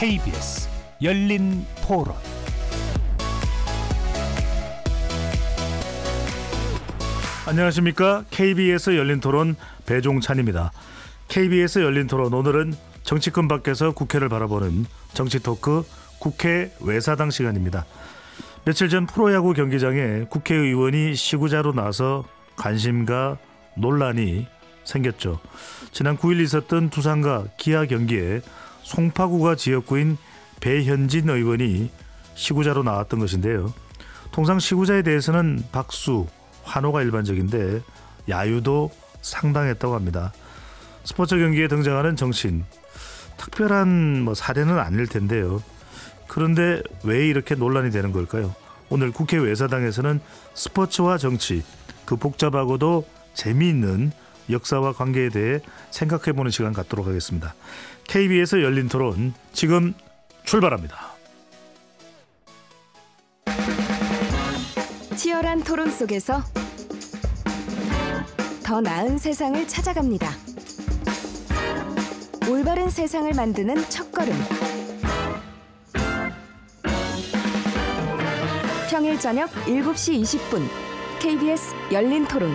KBS 열린 토론. 안녕하십니까? KBS 열린 토론 배종찬입니다. KBS 열린 토론, 오늘은 정치권 밖에서 국회를 바라보는 정치 토크 국회 외사당 시간입니다. 며칠 전 프로야구 경기장에 국회의원이 시구자로 나서 관심과 논란이 생겼죠. 지난 9일 있었던 두산과 기아 경기에 송파구가 지역구인 배현진 의원이 시구자로 나왔던 것인데요. 통상 시구자에 대해서는 박수, 환호가 일반적인데 야유도 상당했다고 합니다. 스포츠 경기에 등장하는 정치인, 특별한 사례는 아닐 텐데요. 그런데 왜 이렇게 논란이 되는 걸까요? 오늘 국회 외사당에서는 스포츠와 정치, 그 복잡하고도 재미있는 역사와 관계에 대해 생각해보는 시간 갖도록 하겠습니다. KBS 열린 토론 지금 출발합니다. 치열한 토론 속에서 더 나은 세상을 찾아갑니다. 올바른 세상을 만드는 첫걸음. 평일 저녁 7시 20분 KBS 열린 토론.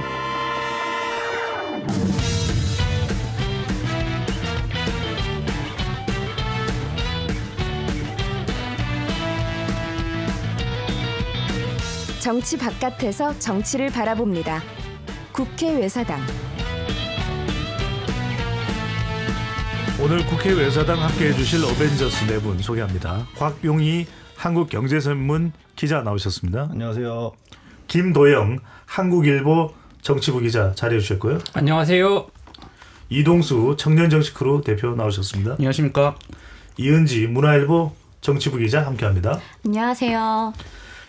정치 바깥에서 정치를 바라봅니다. 국회 외사당. 오늘 국회 외사당 함께해 주실 어벤져스 네 분 소개합니다. 곽용희 한국경제선문 기자 나오셨습니다. 안녕하세요. 김도영 한국일보 정치부 기자 자리해 주셨고요. 안녕하세요. 이동수 청년정치크루 대표 나오셨습니다. 안녕하십니까. 이은지 문화일보 정치부 기자 함께합니다. 안녕하세요.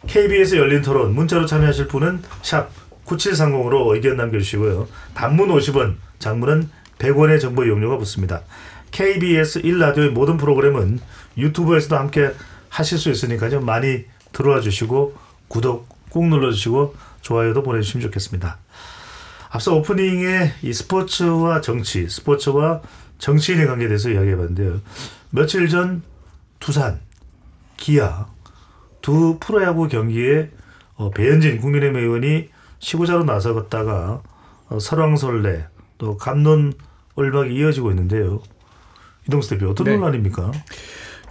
KBS 열린 토론 문자로 참여하실 분은 샵 9730으로 의견 남겨주시고요. 단문 50원, 장문은 100원의 정보 이용료가 붙습니다. KBS 1라디오의 모든 프로그램은 유튜브에서도 함께 하실 수 있으니까요. 많이 들어와 주시고 구독 꾹 눌러주시고 좋아요도 보내주시면 좋겠습니다. 앞서 오프닝에 이 스포츠와 정치, 스포츠와 정치인의 관계에 대해서 이야기해봤는데요. 며칠 전 두산, 기아 두 프로야구 경기에 배현진 국민의힘 의원이 시구자로 나서갔다가 설왕설래 또 갑론을박이 이어지고 있는데요. 이동수 대표 어떤 논란입니까?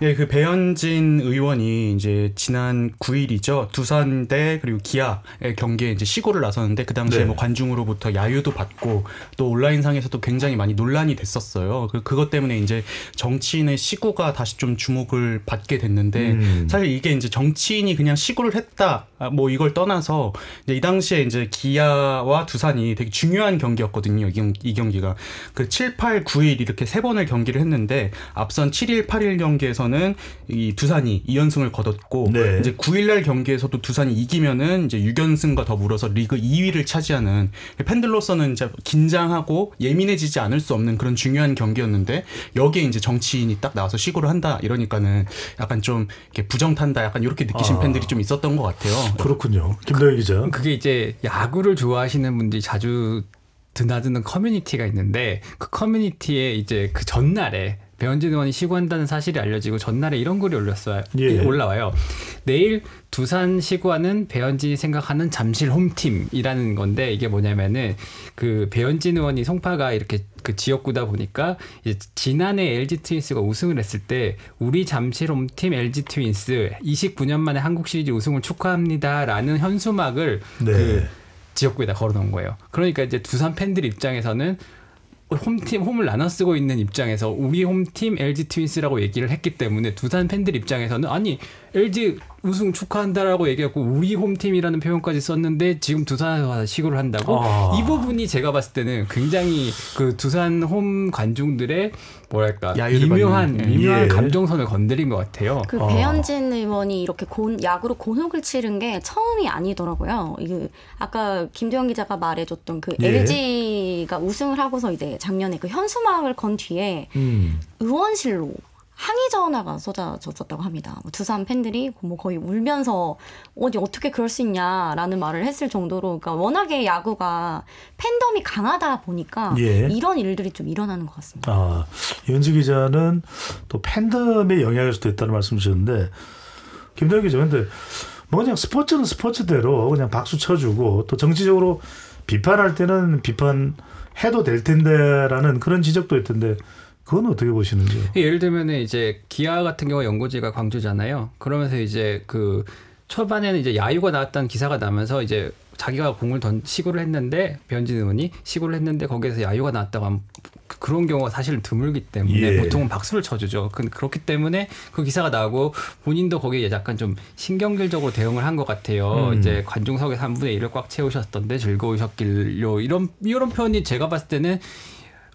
네, 그 배현진 의원이 이제 지난 9일이죠. 두산 대 그리고 기아의 경기에 이제 시구를 나섰는데 그 당시에 네. 관중으로부터 야유도 받고 또 온라인상에서도 굉장히 많이 논란이 됐었어요. 그것 때문에 이제 정치인의 시구가 다시 좀 주목을 받게 됐는데 사실 이게 이제 정치인이 그냥 시구를 했다 이걸 떠나서 이제 이 당시에 이제 기아와 두산이 되게 중요한 경기였거든요. 이 경기가 그 7, 8, 9일 이렇게 세 번을 경기를 했는데 앞선 7일, 8일 경기에서 이 두산이 2연승을 거뒀고 네. 이제 9일날 경기에서도 두산이 이기면은 이제 6연승과 더불어서 리그 2위를 차지하는, 팬들로서는 이제 긴장하고 예민해지지 않을 수 없는 그런 중요한 경기였는데 여기에 이제 정치인이 딱 나와서 시구를 한다 이러니까는 약간 좀 이렇게 부정탄다 약간 이렇게 느끼신 팬들이 좀 있었던 것 같아요. 그렇군요. 김도영 기자. 그게 이제 야구를 좋아하시는 분들이 자주 드나드는 커뮤니티가 있는데 그 커뮤니티에 이제 그 전날에 배현진 의원이 시구한다는 사실이 알려지고 전날에 이런 글이 올라와요. 내일 두산 시구하는 배현진이 생각하는 잠실 홈팀이라는 건데 이게 뭐냐면은 그 배현진 의원이 송파가 이렇게 그 지역구다 보니까 이제 지난해 LG 트윈스가 우승을 했을 때 우리 잠실 홈팀 LG 트윈스 29년 만에 한국 시리즈 우승을 축하합니다라는 현수막을 네. 그 지역구에다 걸어놓은 거예요. 그러니까 이제 두산 팬들 입장에서는 홈을 나눠 쓰고 있는 입장에서 우리 홈팀 LG 트윈스라고 얘기를 했기 때문에 두산 팬들 입장에서는 아니 LG 우승 축하한다라고 얘기하고 우리 홈팀이라는 표현까지 썼는데 지금 두산에서 와서 시구를 한다고? 이 부분이 제가 봤을 때는 굉장히 그 두산 홈 관중들의 뭐랄까 미묘한 감정선을 건드린 것 같아요. 그 배현진 의원이 이렇게 야구로 곤혹을 치른 게 처음이 아니더라고요. 이게 아까 김도영 기자가 말해줬던 그 LG가 우승을 하고서 이제 작년에 그 현수막을 건 뒤에 의원실로 항의 전화가 쏟아졌었다고 합니다. 두산 팬들이 뭐 거의 울면서 어떻게 그럴 수 있냐라는 말을 했을 정도로, 그러니까 워낙에 야구가 팬덤이 강하다 보니까 예. 이런 일들이 좀 일어나는 것 같습니다. 아, 이은지 기자는 또 팬덤의 영향일 수도 있다는 말씀 주셨는데, 김도영 기자, 근데 뭐 그냥 스포츠는 스포츠대로 그냥 박수 쳐주고 또 정치적으로 비판할 때는 비판해도 될 텐데라는 그런 지적도 있던데, 그건 어떻게 보시는지요? 예를 들면 이제 기아 같은 경우 연고지가 광주잖아요. 그러면서 이제 그 초반에는 이제 야유가 나왔다는 기사가 나면서 이제 자기가 공을 시구를 했는데, 배현진 의원이 시구를 했는데 거기에서 야유가 나왔다고 하면 그런 경우가 사실은 드물기 때문에 예. 보통은 박수를 쳐주죠. 그렇기 때문에 그 기사가 나오고 본인도 거기에 약간 좀 신경질적으로 대응을 한 것 같아요. 이제 관중석에 3분의 1을 꽉 채우셨던데 즐거우셨길요. 이런 표현이 제가 봤을 때는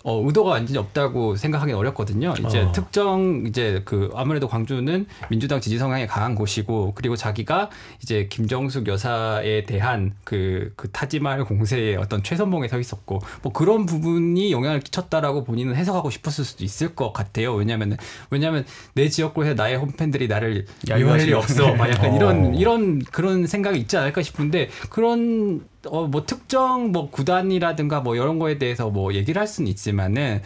의도가 완전히 없다고 생각하기는 어렵거든요. 이제 특정 이제 아무래도 광주는 민주당 지지 성향이 강한 곳이고, 그리고 자기가 이제 김정숙 여사에 대한 그 타지말 공세에 어떤 최선봉에 서 있었고, 뭐 그런 부분이 영향을 끼쳤다라고 본인은 해석하고 싶었을 수도 있을 것 같아요. 왜냐하면 내 지역구에서 나의 홈팬들이 나를 야유할 일이 없어. 막 약간 이런 그런 생각이 있지 않을까 싶은데, 그런 뭐 특정 뭐 구단이라든가 뭐 이런 거에 대해서 뭐 얘기를 할 수는 있지만은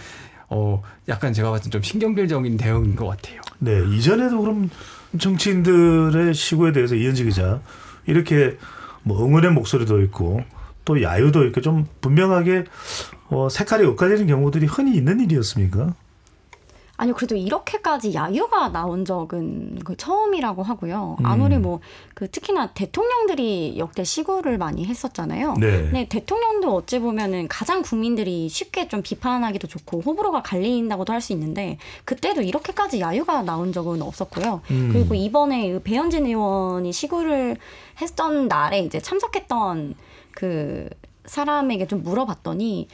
약간 제가 봤을 때 좀 신경질적인 대응인 것 같아요. 네, 이전에도 그럼 정치인들의 시구에 대해서 이은지 기자 이렇게 뭐 응원의 목소리도 있고 또 야유도 있고 좀 분명하게 색깔이 엇갈리는 경우들이 흔히 있는 일이었습니까? 아니요, 그래도 이렇게까지 야유가 나온 적은 처음이라고 하고요. 아무리 특히나 대통령들이 역대 시구를 많이 했었잖아요. 네. 근데 대통령도 어찌 보면은 가장 국민들이 쉽게 좀 비판하기도 좋고 호불호가 갈린다고도 할 수 있는데, 그때도 이렇게까지 야유가 나온 적은 없었고요. 그리고 이번에 배현진 의원이 시구를 했던 날에 이제 참석했던 그 사람에게 좀 물어봤더니,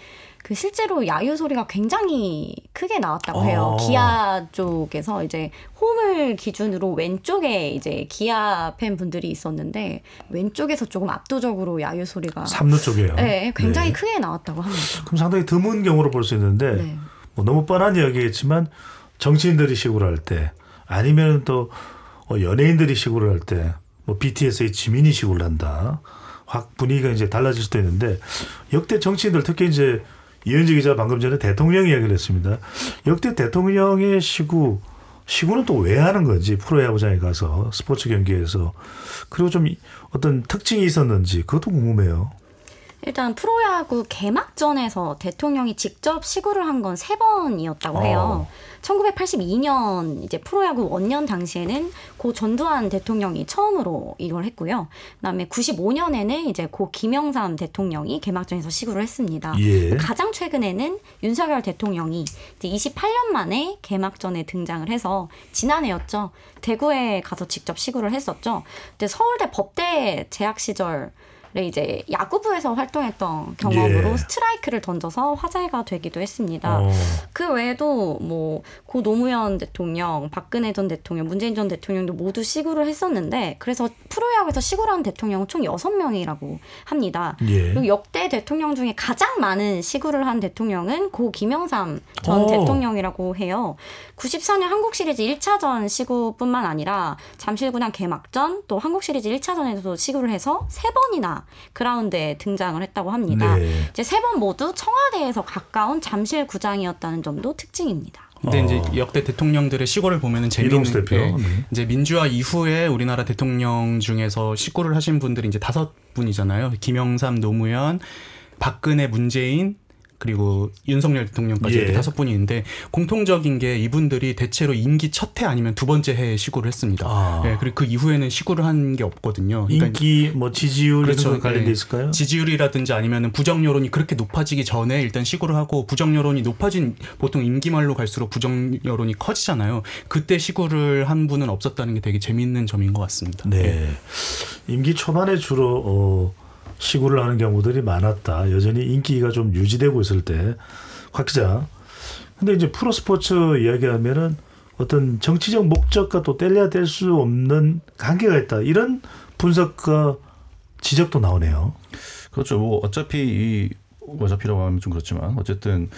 실제로 야유 소리가 굉장히 크게 나왔다고 해요. 기아 쪽에서 이제 홈을 기준으로 왼쪽에 이제 기아 팬분들이 있었는데, 왼쪽에서 조금 압도적으로 야유 소리가 3루 쪽이에요. 네, 굉장히 크게 나왔다고 합니다. 그럼 상당히 드문 경우로 볼 수 있는데, 네. 뭐 너무 뻔한 이야기겠지만 정치인들이 시구를 할 때, 아니면 또 연예인들이 시구를 할 때, 뭐 BTS의 지민이 시구를 한다, 확 분위기가 이제 달라질 수도 있는데, 역대 정치인들 특히 이제 이은지 기자 방금 전에 대통령 이야기를 했습니다. 역대 대통령의 시구는 또 왜 하는 건지, 프로야구장에 가서 스포츠 경기에서, 그리고 좀 어떤 특징이 있었는지 그것도 궁금해요. 일단 프로야구 개막전에서 대통령이 직접 시구를 한 건 3번이었다고 해요. 1982년 이제 프로야구 원년 당시에는 고 전두환 대통령이 처음으로 이걸 했고요. 그다음에 95년에는 이제 고 김영삼 대통령이 개막전에서 시구를 했습니다. 예. 가장 최근에는 윤석열 대통령이 이제 28년 만에 개막전에 등장을 해서, 지난해였죠. 대구에 가서 직접 시구를 했었죠. 근데 서울대 법대 재학 시절 이제 야구부에서 활동했던 경험으로 예. 스트라이크를 던져서 화제가 되기도 했습니다. 그 외에도 뭐 고 노무현 대통령, 박근혜 전 대통령, 문재인 전 대통령도 모두 시구를 했었는데, 그래서 프로야구에서 시구를 한 대통령은 총 6명이라고 합니다. 예. 그리고 역대 대통령 중에 가장 많은 시구를 한 대통령은 고 김영삼 전 대통령이라고 해요. 94년 한국 시리즈 1차전 시구뿐만 아니라 잠실구단 개막전, 또 한국 시리즈 1차전에서도 시구를 해서 3번이나 그라운드에 등장을 했다고 합니다. 네. 이제 3번 모두 청와대에서 가까운 잠실구장이었다는 점도 특징입니다. 근데 이제 역대 대통령들의 시구를 보면은 재미있는 이동수 대표. 게 이제 민주화 이후에 우리나라 대통령 중에서 시구를 하신 분들이 이제 5분이잖아요. 김영삼, 노무현, 박근혜, 문재인, 그리고 윤석열 대통령까지 예. 이렇게 5분이 있는데, 공통적인 게 이분들이 대체로 임기 첫 해 아니면 2번째 해에 시구를 했습니다. 네, 그리고 그 이후에는 시구를 한 게 없거든요. 그러니까 인기, 뭐 지지율 그렇죠. 이런 거 관련돼 네. 있을까요? 지지율이라든지 아니면 부정 여론이 그렇게 높아지기 전에 일단 시구를 하고, 부정 여론이 높아진, 보통 임기 말로 갈수록 부정 여론이 커지잖아요. 그때 시구를 한 분은 없었다는 게 되게 재미있는 점인 것 같습니다. 네. 임기 초반에 주로 시구를 하는 경우들이 많았다. 여전히 인기가 좀 유지되고 있을 때. 곽 기자. 근데 이제 프로스포츠 이야기하면은 어떤 정치적 목적과 또 뗄래야 뗄 수 없는 관계가 있다. 이런 분석과 지적도 나오네요. 그렇죠. 뭐 어차피라고 하면 좀 그렇지만, 어쨌든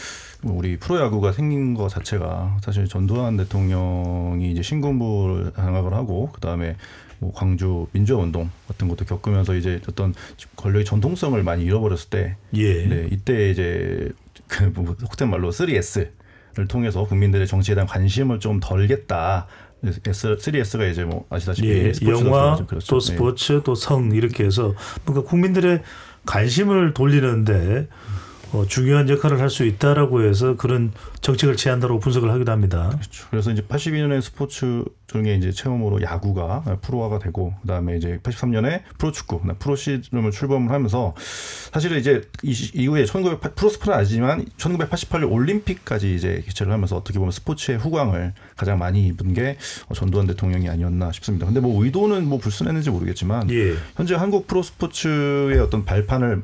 우리 프로야구가 생긴 것 자체가 사실 전두환 대통령이 이제 신군부를 장악을 하고 그 다음에 뭐 광주 민주화운동 같은 것도 겪으면서 이제 어떤 권력의 전통성을 많이 잃어버렸을 때, 네, 이때 이제 그 속된 말로 3S를 통해서 국민들의 정치에 대한 관심을 좀 덜겠다. 3S가 이제 뭐 아시다시피 영화 그렇죠. 또 스포츠 또 성 이렇게 해서 뭔가 국민들의 관심을 돌리는데 중요한 역할을 할 수 있다라고 해서 그런 정책을 취한다고 분석을 하기도 합니다. 그렇죠. 그래서 이제 82년에 스포츠 중에 이제 처음으로 야구가 프로화가 되고 그다음에 이제 83년에 프로축구, 프로시즌을 출범을 하면서 사실은 이제 이후에 프로스포는 아니지만 1988년 올림픽까지 이제 개최를 하면서 어떻게 보면 스포츠의 후광을 가장 많이 입은 게 전두환 대통령이 아니었나 싶습니다. 근데 뭐 의도는 뭐 불순했는지 모르겠지만 현재 한국 프로스포츠의 어떤 발판을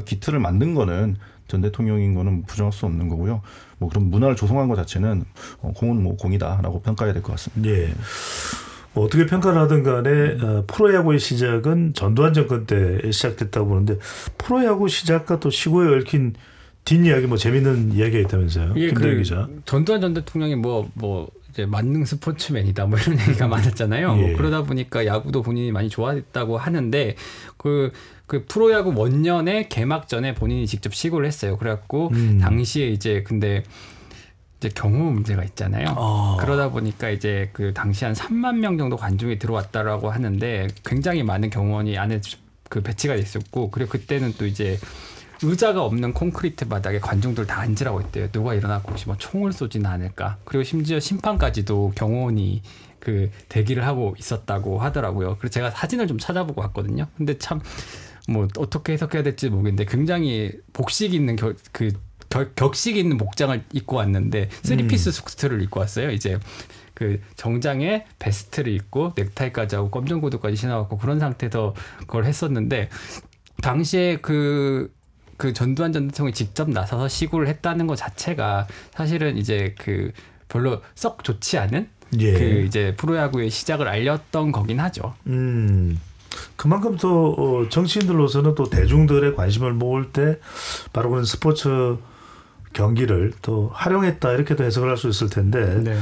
기틀을 만든 거는 전 대통령인 거는 부정할 수 없는 거고요. 뭐 그런 문화를 조성한 것 자체는 공은 뭐 공이다라고 평가해야 될 것 같습니다. 예. 뭐 어떻게 평가를 하든 간에 프로야구의 시작은 전두환 정권 때 시작됐다고 보는데 프로야구 시작과 또 시고에 얽힌 뒷이야기 뭐 재밌는 이야기가 있다면서요. 김대일 기자. 전두환 전 대통령이 뭐 이제 만능 스포츠맨이다 뭐 이런 얘기가 많았잖아요. 뭐 그러다 보니까 야구도 본인이 많이 좋아했다고 하는데 그 프로야구 원년에 개막전에 본인이 직접 시구를 했어요. 그래갖고 당시에 이제 근데 이제 경호 문제가 있잖아요. 그러다 보니까 이제 그 당시 한 3만 명 정도 관중이 들어왔다라고 하는데 굉장히 많은 경호원이 안에 그 배치가 있었고 그리고 그때는 또 이제 의자가 없는 콘크리트 바닥에 관중들 다 앉으라고 했대요. 누가 일어나고 혹시 뭐 총을 쏘지는 않을까. 그리고 심지어 심판까지도 경호원이 그 대기를 하고 있었다고 하더라고요. 그래서 제가 사진을 좀 찾아보고 왔거든요. 근데 참 뭐 어떻게 해석해야 될지 모르겠는데 굉장히 복식 있는 격식 있는 복장을 입고 왔는데 3피스 수트를 입고 왔어요. 이제 그 정장에 베스트를 입고 넥타이까지 하고 검정 구두까지 신어갖고 그런 상태에서 그걸 했었는데 당시에 그 전두환 전 대통령이 직접 나서서 시구를 했다는 것 자체가 사실은 이제 그 별로 썩 좋지 않은 그 이제 프로야구의 시작을 알렸던 거긴 하죠. 그만큼 또 정치인들로서는 또 대중들의 관심을 모을 때 바로 그런 스포츠 경기를 또 활용했다 이렇게도 해석을 할 수 있을 텐데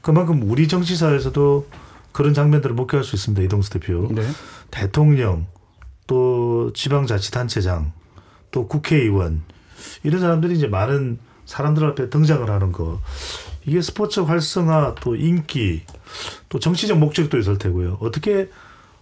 그만큼 우리 정치사에서도 그런 장면들을 목격할 수 있습니다. 이동수 대표. 대통령 또 지방자치단체장 또 국회의원 이런 사람들이 이제 많은 사람들 앞에 등장을 하는 거 이게 스포츠 활성화 또 인기 또 정치적 목적도 있을 테고요. 어떻게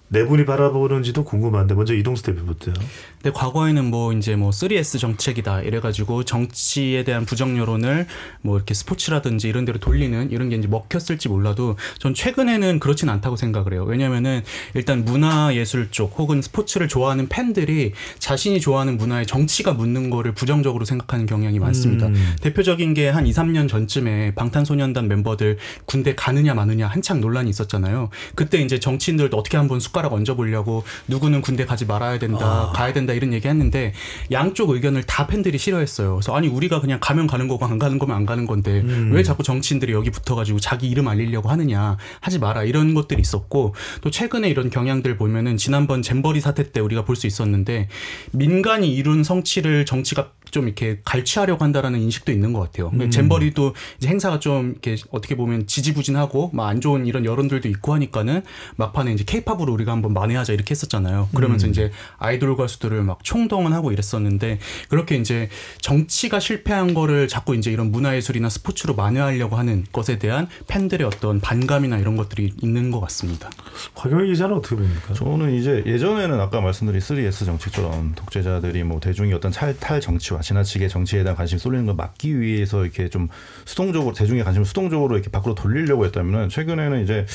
네 분이 바라보는지도 궁금한데 먼저 이동수 대표부터요. 근데 과거에는 뭐 이제 뭐 3S 정책이다 이래가지고 정치에 대한 부정 여론을 뭐 이렇게 스포츠라든지 이런 데로 돌리는 이런 게 이제 먹혔을지 몰라도 전 최근에는 그렇진 않다고 생각을 해요. 왜냐면은 일단 문화예술 쪽 혹은 스포츠를 좋아하는 팬들이 자신이 좋아하는 문화에 정치가 묻는 거를 부정적으로 생각하는 경향이 많습니다. 대표적인 게 한 2, 3년 전쯤에 방탄소년단 멤버들 군대 가느냐 마느냐 한창 논란이 있었잖아요. 그때 이제 정치인들도 어떻게 한번 숟가락 얹어보려고 누구는 군대 가지 말아야 된다, 가야 된다 이런 얘기 했는데 양쪽 의견을 다 팬들이 싫어했어요. 그래서 아니 우리가 그냥 가면 가는 거고 안 가는 거면 안 가는 건데 왜 자꾸 정치인들이 여기 붙어가지고 자기 이름 알리려고 하느냐, 하지 마라 이런 것들이 있었고 또 최근에 이런 경향들 보면은 지난번 잼버리 사태 때 우리가 볼 수 있었는데 민간이 이룬 성취를 정치가 좀 이렇게 갈취하려고 한다라는 인식도 있는 것 같아요. 잼버리도 이제 행사가 좀 이렇게 어떻게 보면 지지부진하고 막 안 좋은 이런 여론들도 있고 하니까는 막판에 이제 케이팝으로 우리가 한번 만회하자 이렇게 했었잖아요. 그러면서 이제 아이돌 가수들을 막 총동원하고 이랬었는데 그렇게 이제 정치가 실패한 거를 자꾸 이제 이런 문화예술이나 스포츠로 만회하려고 하는 것에 대한 팬들의 어떤 반감이나 이런 것들이 있는 것 같습니다. 곽영희 기자는 어떻게 봅니까? 저는 이제 예전에는 아까 말씀드린 3S 정책처럼 독재자들이 뭐 대중이 어떤 탈 정치와 지나치게 정치에 대한 관심이 쏠리는 걸 막기 위해서 이렇게 좀 수동적으로 대중의 관심을 수동적으로 이렇게 밖으로 돌리려고 했다면 최근에는 이제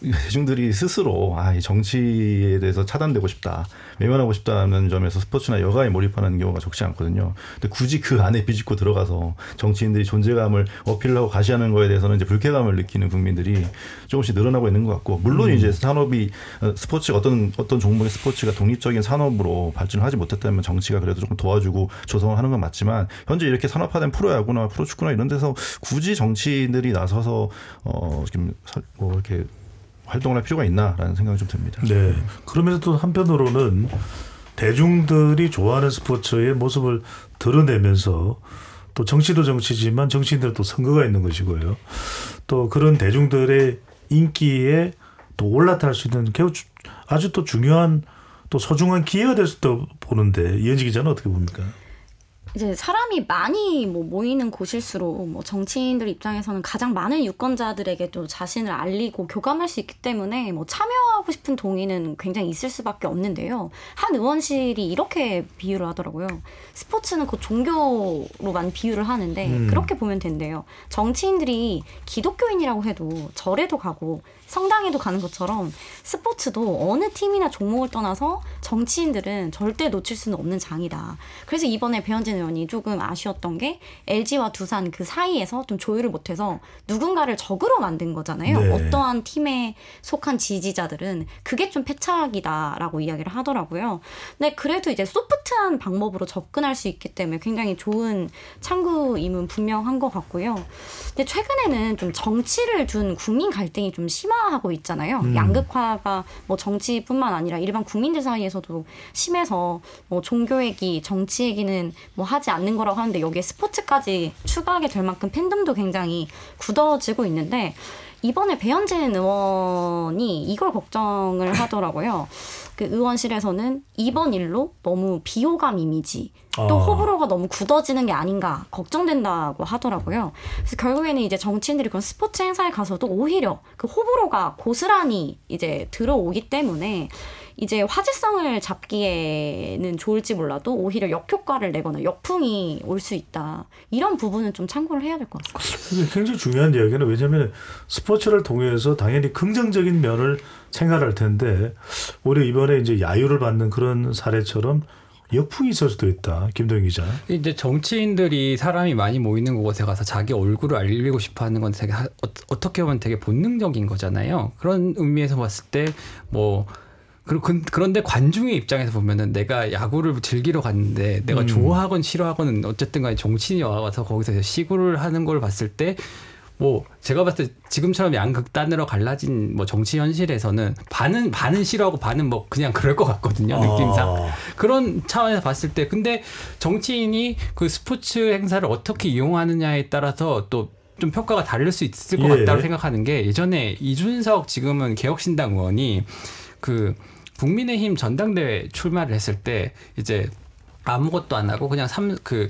대중들이 스스로 이 정치에 대해서 차단되고 싶다, 외면하고 싶다는 점에서 스포츠나 여가에 몰입하는 경우가 적지 않거든요. 근데 굳이 그 안에 비집고 들어가서 정치인들이 존재감을 어필하고 가시하는 거에 대해서는 이제 불쾌감을 느끼는 국민들이 조금씩 늘어나고 있는 것 같고, 물론 이제 산업이 스포츠 어떤 종목의 스포츠가 독립적인 산업으로 발전을 하지 못했다면 정치가 그래도 조금 도와주고 조성을 하는 건 맞지만 현재 이렇게 산업화된 프로야구나 프로축구나 이런 데서 굳이 정치인들이 나서서 지금 뭐 이렇게 활동을 할 필요가 있나라는 생각이 좀 듭니다. 네. 그러면서 또 한편으로는 대중들이 좋아하는 스포츠의 모습을 드러내면서 또 정치도 정치지만 정치인들도 선거가 있는 것이고요. 또 그런 대중들의 인기에 또 올라탈 수 있는 아주 또 중요한 또 소중한 기회가 될 수도 보는데 이현지 기자는 어떻게 봅니까? 이제 사람이 많이 모이는 곳일수록 정치인들 입장에서는 가장 많은 유권자들에게 또 자신을 알리고 교감할 수 있기 때문에 참여하고 싶은 동의는 굉장히 있을 수밖에 없는데요. 한 의원실이 이렇게 비유를 하더라고요. 스포츠는 곧 종교로 많이 비유를 하는데 그렇게 보면 된대요. 정치인들이 기독교인이라고 해도 절에도 가고 성당에도 가는 것처럼 스포츠도 어느 팀이나 종목을 떠나서 정치인들은 절대 놓칠 수는 없는 장이다. 그래서 이번에 배현진 의원이 조금 아쉬웠던 게 LG와 두산 그 사이에서 좀 조율을 못해서 누군가를 적으로 만든 거잖아요. 네. 어떠한 팀에 속한 지지자들은 그게 좀 패착이다라고 이야기를 하더라고요. 근데 그래도 이제 소프트한 방법으로 접근할 수 있기 때문에 굉장히 좋은 창구임은 분명한 것 같고요. 근데 최근에는 좀 정치를 둔 국민 갈등이 좀 심화하고 있잖아요. 양극화가 정치뿐만 아니라 일반 국민들 사이에서도 심해서 종교 얘기, 정치 얘기는 하지 않는 거라고 하는데 여기에 스포츠까지 추가하게 될 만큼 팬덤도 굉장히 굳어지고 있는데 이번에 배현진 의원이 이걸 걱정을 하더라고요. 그 의원실에서는 이번 일로 너무 비호감 이미지 또 호불호가 너무 굳어지는 게 아닌가 걱정된다고 하더라고요. 그래서 결국에는 이제 정치인들이 그런 스포츠 행사에 가서도 오히려 그 호불호가 고스란히 이제 들어오기 때문에 이제 화제성을 잡기에는 좋을지 몰라도 오히려 역효과를 내거나 역풍이 올 수 있다. 이런 부분은 좀 참고를 해야 될 것 같습니다. 이게 굉장히 중요한 이야기는 왜냐하면 스포츠를 통해서 당연히 긍정적인 면을 생각할 텐데 오히려 이번에 이제 야유를 받는 그런 사례처럼 역풍이 있을 수도 있다. 김동인 기자. 이제 정치인들이 사람이 많이 모이는 곳에 가서 자기 얼굴을 알리고 싶어하는 건 되게 어떻게 보면 되게 본능적인 거잖아요. 그런 의미에서 봤을 때 그런데 관중의 입장에서 보면은 내가 야구를 즐기러 갔는데 내가 좋아하건 싫어하건 어쨌든 간에 정치인이 와서 거기서 시구를 하는 걸 봤을 때 제가 봤을 때 지금처럼 양극단으로 갈라진 정치 현실에서는 반은 싫어하고 반은 그냥 그럴 것 같거든요. 느낌상. 그런 차원에서 봤을 때 근데 정치인이 그 스포츠 행사를 어떻게 이용하느냐에 따라서 또 좀 평가가 다를 수 있을 것 같다고 생각하는 게 예전에 이준석 지금은 개혁신당 의원이 그 국민의힘 전당대회 출마를 했을 때 이제 아무것도 안 하고 그냥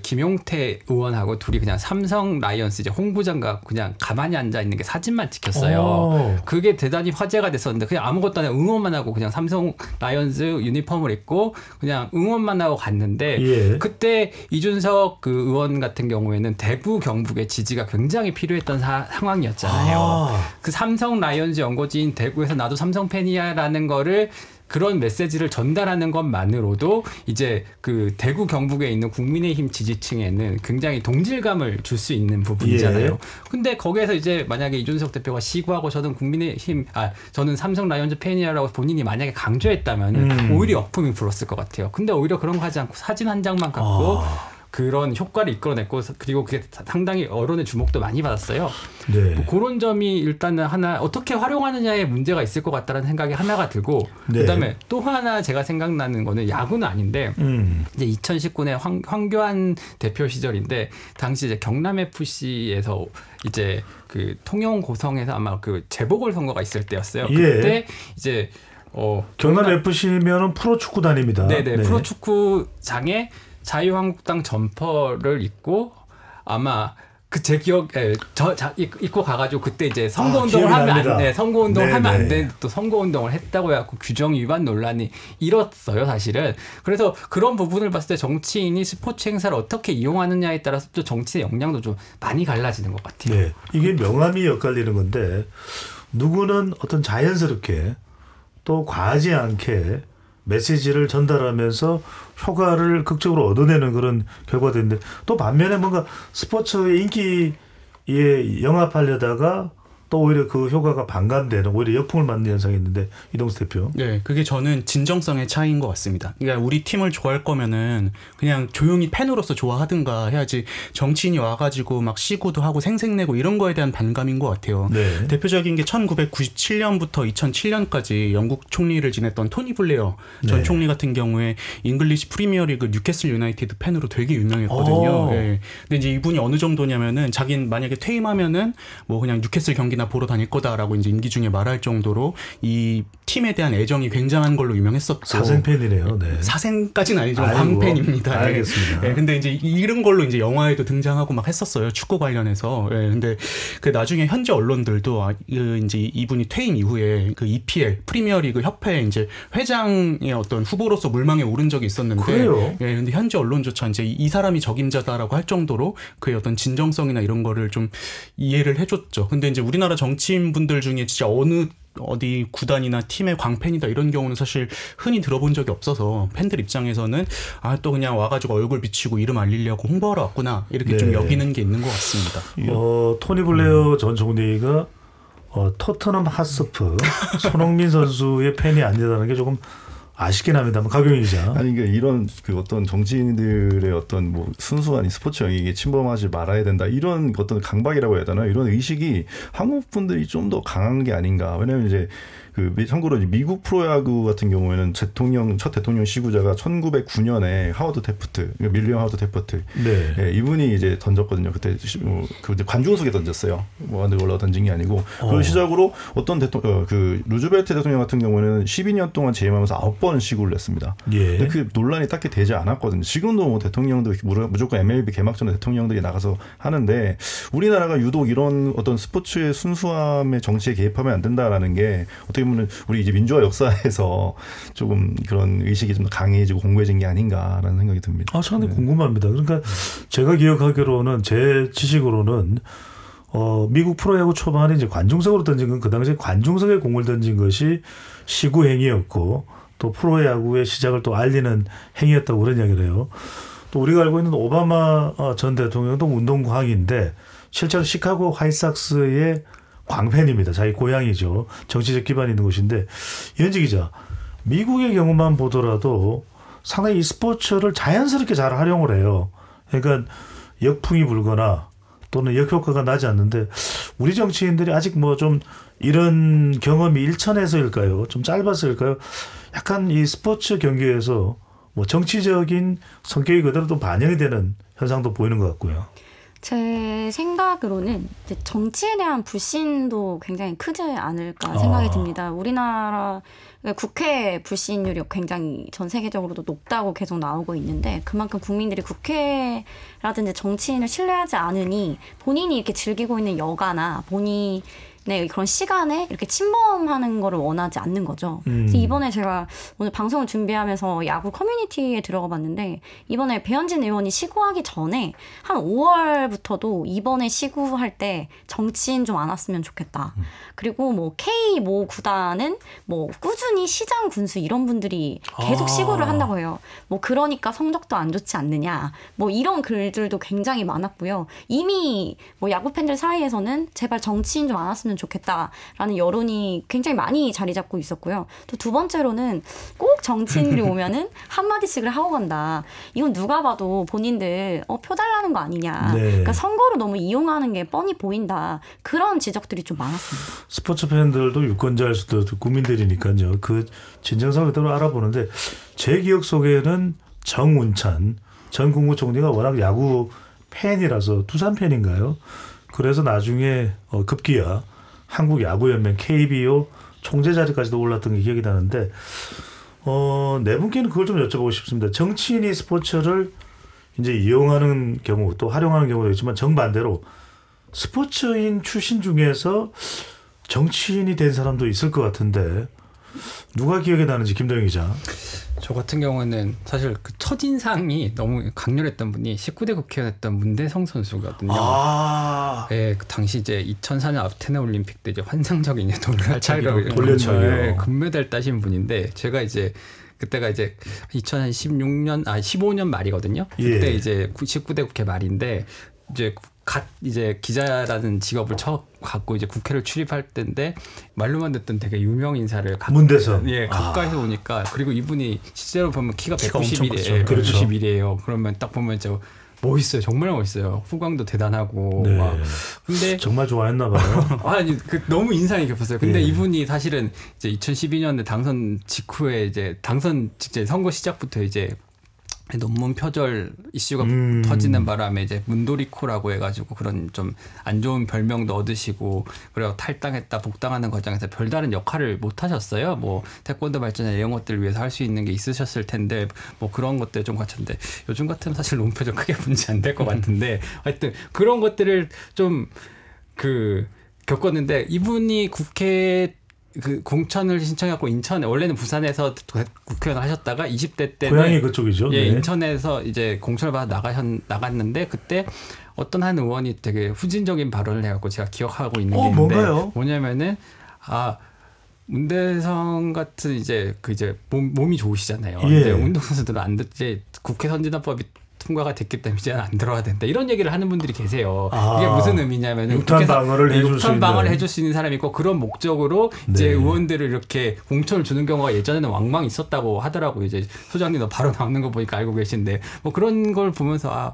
김용태 의원하고 둘이 그냥 삼성 라이언스 이제 홍보장과 그냥 가만히 앉아 있는 게 사진만 찍혔어요. 그게 대단히 화제가 됐었는데 그냥 아무것도 안 하고 응원만 하고 그냥 삼성 라이언스 유니폼을 입고 그냥 응원만 하고 갔는데 그때 이준석 그 의원 같은 경우에는 대구 경북의 지지가 굉장히 필요했던 상황이었잖아요. 그 삼성 라이언즈 연고지인 대구에서 나도 삼성 팬이야라는 거를 그런 메시지를 전달하는 것만으로도 이제 그 대구 경북에 있는 국민의힘 지지층에는 굉장히 동질감을 줄 수 있는 부분이잖아요. 근데 거기에서 이제 만약에 이준석 대표가 시구하고 저는 삼성 라이온즈 팬이라고 본인이 만약에 강조했다면 오히려 역풍이 불었을 것 같아요. 근데 오히려 그런 거 하지 않고 사진 한 장만 갖고 그런 효과를 이끌어냈고 그리고 그게 상당히 언론의 주목도 많이 받았어요. 네. 그런 점이 일단은 하나 어떻게 활용하느냐에 문제가 있을 것 같다는 생각이 하나가 들고 그다음에 또 하나 제가 생각나는 거는 야구는 아닌데 이제 2019년 황교안 대표 시절인데 당시 이제 경남 FC에서 이제 그 통영 고성에서 아마 그 재보궐 선거가 있을 때였어요. 그때 이제 경남 FC면은 프로축구단입니다. 네네. 프로축구장에 자유한국당 점퍼를 입고 아마 제 기억에 입고 가가지고 그때 이제 선거운동을 하면 안 되는 또 선거운동을 했다고 해갖고 규정 위반 논란이 일었어요 사실은. 그래서 그런 부분을 봤을 때 정치인이 스포츠 행사를 어떻게 이용하느냐에 따라서 또 정치의 역량도 좀 많이 갈라지는 것 같아요. 네, 이게 명암이 엇갈리는 건데 누구는 어떤 자연스럽게 또 과하지 않게 메시지를 전달하면서 효과를 극적으로 얻어내는 그런 결과들인데 또 반면에 뭔가 스포츠의 인기에 영합하려다가 또 오히려 그 효과가 반감되는 오히려 역풍을 맞는 현상이 있는데 이동수 대표. 네, 그게 저는 진정성의 차이인 것 같습니다. 그러니까 우리 팀을 좋아할 거면은 그냥 조용히 팬으로서 좋아하든가 해야지 정치인이 와가지고 막 시구도 하고 생색내고 이런 거에 대한 반감인 것 같아요. 네. 대표적인 게 1997년부터 2007년까지 영국 총리를 지냈던 토니 블레어 전 네. 총리 같은 경우에 잉글리시 프리미어리그 뉴캐슬 유나이티드 팬으로 되게 유명했거든요. 네. 근데 이제 이분이 어느 정도냐면은 자기는 만약에 퇴임하면은 뭐 그냥 뉴캐슬 경기나 보러 다닐 거다라고 이제 임기 중에 말할 정도로 이 팀에 대한 애정이 굉장한 걸로 유명했었고 사생팬이네요. 네. 사생까지는 아니죠. 아이고, 광팬입니다. 알겠습니다. 네, 근데 이제 이런 걸로 이제 영화에도 등장하고 막 했었어요. 축구 관련해서. 네, 근데 그 나중에 현지 언론들도 이제 이분이 퇴임 이후에 그 EPL 프리미어리그 협회 이제 회장의 어떤 후보로서 물망에 오른 적이 있었는데, 그래요? 예, 근데 현지 언론조차 이제 이 사람이 적임자다라고 할 정도로 그의 어떤 진정성이나 이런 거를 좀 이해를 해줬죠. 근데 이제 우리나라 정치인분들 중에 진짜 어디 구단이나 팀의 광팬이다 이런 경우는 사실 흔히 들어본 적이 없어서 팬들 입장에서는 또 그냥 와가지고 얼굴 비치고 이름 알리려고 홍보하러 왔구나 이렇게 네. 좀 여기는 게 있는 것 같습니다. 토니 블레어 전 총리가 토트넘 핫스프 손흥민 선수의 팬이 아니다라는 게 조금 아쉽긴 합니다만 가경희 기자. 아니 그러니까 이런 그 어떤 정치인들의 어떤 뭐 순수한 스포츠 영역에 침범하지 말아야 된다 이런 어떤 강박이라고 해야 되나 이런 의식이 한국 분들이 좀 더 강한 게 아닌가. 왜냐하면 이제 참고로 미국 프로야구 같은 경우에는 첫 대통령 시구자가 1909년에 하워드 테프트, 밀리엄 하워드 테프트, 네. 예, 이분이 이제 던졌거든요. 그때 관중석에 던졌어요. 뭐 하늘 올라 던진 게 아니고 그 시작으로 어떤 루즈벨트 대통령 같은 경우에는 12년 동안 재임하면서 9번 시구를 냈습니다. 예. 근데 그 논란이 딱히 되지 않았거든요. 지금도 뭐 대통령들 무조건 MLB 개막 전에 대통령들이 나가서 하는데 우리나라가 유독 이런 어떤 스포츠의 순수함의 정치에 개입하면 안 된다라는 게 어떻게 보면 우리 이제 민주화 역사에서 조금 그런 의식이 좀 강해지고 공고해진 게 아닌가라는 생각이 듭니다. 상당히 궁금합니다. 그러니까 제가 기억하기로는 제 지식으로는 미국 프로야구 초반에 이제 관중석으로 던진 건 그 당시에 관중석에 공을 던진 것이 시구 행위였고 또 프로야구의 시작을 또 알리는 행위였다고 그런 이야기를 해요. 또 우리가 알고 있는 오바마 전 대통령도 운동광인데 실제로 시카고 화이트삭스의 광팬입니다. 자기 고향이죠. 정치적 기반이 있는 곳인데 이현지 기자, 미국의 경우만 보더라도 상당히 이 스포츠를 자연스럽게 잘 활용을 해요. 그러니까 역풍이 불거나 또는 역효과가 나지 않는데 우리 정치인들이 아직 뭐 좀 이런 경험이 일천해서일까요? 좀 짧아서일까요? 약간 이 스포츠 경기에서 뭐 정치적인 성격이 그대로 또 반영이 되는 현상도 보이는 것 같고요. 제 생각으로는 이제 정치에 대한 불신도 굉장히 크지 않을까 생각이 듭니다. 우리나라 국회 불신율이 굉장히 전 세계적으로도 높다고 계속 나오고 있는데 그만큼 국민들이 국회라든지 정치인을 신뢰하지 않으니 본인이 이렇게 즐기고 있는 여가나 본인의 그런 시간에 이렇게 침범하는 거를 원하지 않는 거죠. 그래서 이번에 제가 오늘 방송을 준비하면서 야구 커뮤니티에 들어가 봤는데 이번에 배현진 의원이 시구하기 전에 한 5월부터도 이번에 시구할 때 정치인 좀 안 왔으면 좋겠다. 그리고 뭐 K 모 구단은 뭐 꾸준히 시장 군수 이런 분들이 계속 시구를 한다고 해요. 뭐 그러니까 성적도 안 좋지 않느냐. 뭐 이런 글들도 굉장히 많았고요. 이미 뭐 야구 팬들 사이에서는 제발 정치인 좀 안 왔으면 좋겠다라는 여론이 굉장히 많이 자리 잡고 있었고요. 또 두 번째로는 꼭 정치인들이 오면은 한마디씩을 하고 간다. 이건 누가 봐도 본인들 표 달라는 거 아니냐. 네. 그러니까 선거를 너무 이용하는 게 뻔히 보인다. 그런 지적들이 좀 많았습니다. 스포츠 팬들도 유권자일 수도 있고 국민들이니까요. 그 진정성을 그대로 알아보는데 제 기억 속에는 정운찬 전 국무총리가 워낙 야구 팬이라서 두산 팬인가요? 그래서 나중에 급기야 한국야구연맹 KBO 총재 자리까지도 올랐던 게 기억이 나는데 네 분께는 그걸 좀 여쭤보고 싶습니다. 정치인이 스포츠를 이제 이용하는 경우 또 활용하는 경우도 있지만 정반대로 스포츠인 출신 중에서 정치인이 된 사람도 있을 것 같은데 누가 기억에 나는지 김동영 기자. 저 같은 경우는 사실 그 첫인상이 너무 강렬했던 분이 19대 국회의원이었던 문대성 선수거든요. 네, 그 당시 이제 2004년 아테네 올림픽 때 이제 환상적인 돌차기로 돌려차기요. 금메달 따신 분인데 제가 이제 그때가 이제 2015년 말이거든요. 그때 이제 19대 국회 말인데 이제 기자라는 직업을 갖고 이제 국회를 출입할 때인데 말로만 듣던 되게 유명 인사를 문대선 가까이서 오니까 그리고 이분이 실제로 보면 키가 191이에요. 그렇죠. 191이에요. 그러면 딱 보면 멋있어요. 정말 멋있어요. 후광도 대단하고 네. 막. 근데 정말 좋아했나 봐요. 아니 너무 인상이 깊었어요. 근데 예. 이분이 사실은 이제 2012년에 당선 직후에 이제 당선 직전 선거 시작부터 이제 논문 표절 이슈가 터지는 바람에 이제 문도리코라고 해가지고 그런 좀 안 좋은 별명도 얻으시고 그리고 탈당했다 복당하는 과정에서 별다른 역할을 못 하셨어요. 뭐 태권도 발전이나 이런 것들을 위해서 할 수 있는 게 있으셨을 텐데 뭐 그런 것들 좀 갖췄는데 요즘 같으면 사실 논문 표절 크게 문제 안 될 것 같은데 하여튼 그런 것들을 좀 겪었는데 이분이 국회 공천을 신청했고 인천에 원래는 부산에서 국회의원 하셨다가 20대 때는 고향이 그쪽이죠. 예, 네. 인천에서 이제 공천을 받아 나갔는데 그때 어떤 한 의원이 되게 후진적인 발언을 해갖고 제가 기억하고 있는 게 있는데 뭔가요? 뭐냐면은 문대성 같은 이제 몸이 좋으시잖아요. 예. 근데 운동선수들은 이제 국회 선진화법이 통과가 됐기 때문에 이제는 안 들어야 된다. 이런 얘기를 하는 분들이 계세요. 이게 무슨 의미냐면은 육탄 방어를 해줄 수 있는 사람이 있고 그런 목적으로 이제 의원들을 이렇게 공천을 주는 경우가 예전에는 왕왕 있었다고 하더라고요. 이제 소장님도 바로 나오는 거 보니까 알고 계신데 뭐 그런 걸 보면서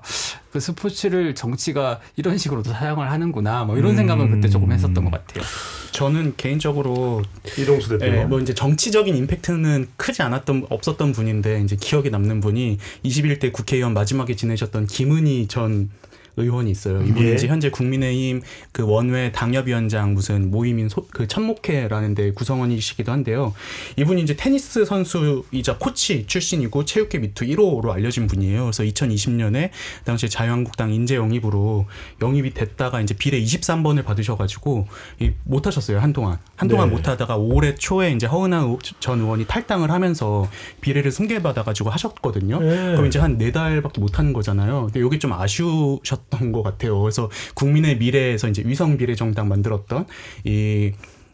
그 스포츠를 정치가 이런 식으로도 사용을 하는구나. 뭐 이런 생각을 그때 조금 했었던 것 같아요. 저는 개인적으로 이동수 대표. 뭐 이제 정치적인 임팩트는 없었던 분인데 이제 기억에 남는 분이 21대 국회의원 마지막에 지내셨던 김은희 전 의원이 있어요. 이분이 이제 현재 국민의힘 그 원외 당협위원장 무슨 모임인 그 천목회라는 데 구성원이시기도 한데요. 이분이 이제 테니스 선수이자 코치 출신이고 체육계 미투 1호로 알려진 분이에요. 그래서 2020년에 당시 자유한국당 인재 영입으로 영입이 됐다가 이제 비례 23번을 받으셔가지고 못 하셨어요. 한동안 못 하다가 올해 초에 이제 허은하 전 의원이 탈당을 하면서 비례를 승계받아가지고 하셨거든요. 그럼 이제 한 4달밖에 못 하는 거잖아요. 근데 이게 좀 아쉬우셨던 것 같아요. 그래서 국민의 미래에서 이제 위성 비례정당 만들었던 이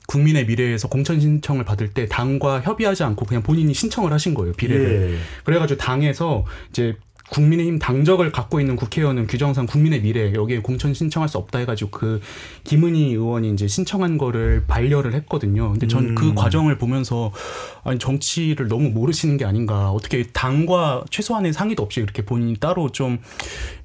국민의 미래에서 공천 신청을 받을 때 당과 협의하지 않고 그냥 본인이 신청을 하신 거예요. 비례를. 그래가지고 당에서 이제 국민의힘 당적을 갖고 있는 국회의원은 규정상 국민의 미래 여기에 공천 신청할 수 없다 해가지고 그 김은희 의원이 이제 신청한 거를 반려를 했거든요. 근데 전 그 과정을 보면서 아니 정치를 너무 모르시는 게 아닌가. 어떻게 당과 최소한의 상의도 없이 이렇게 본인이 따로 좀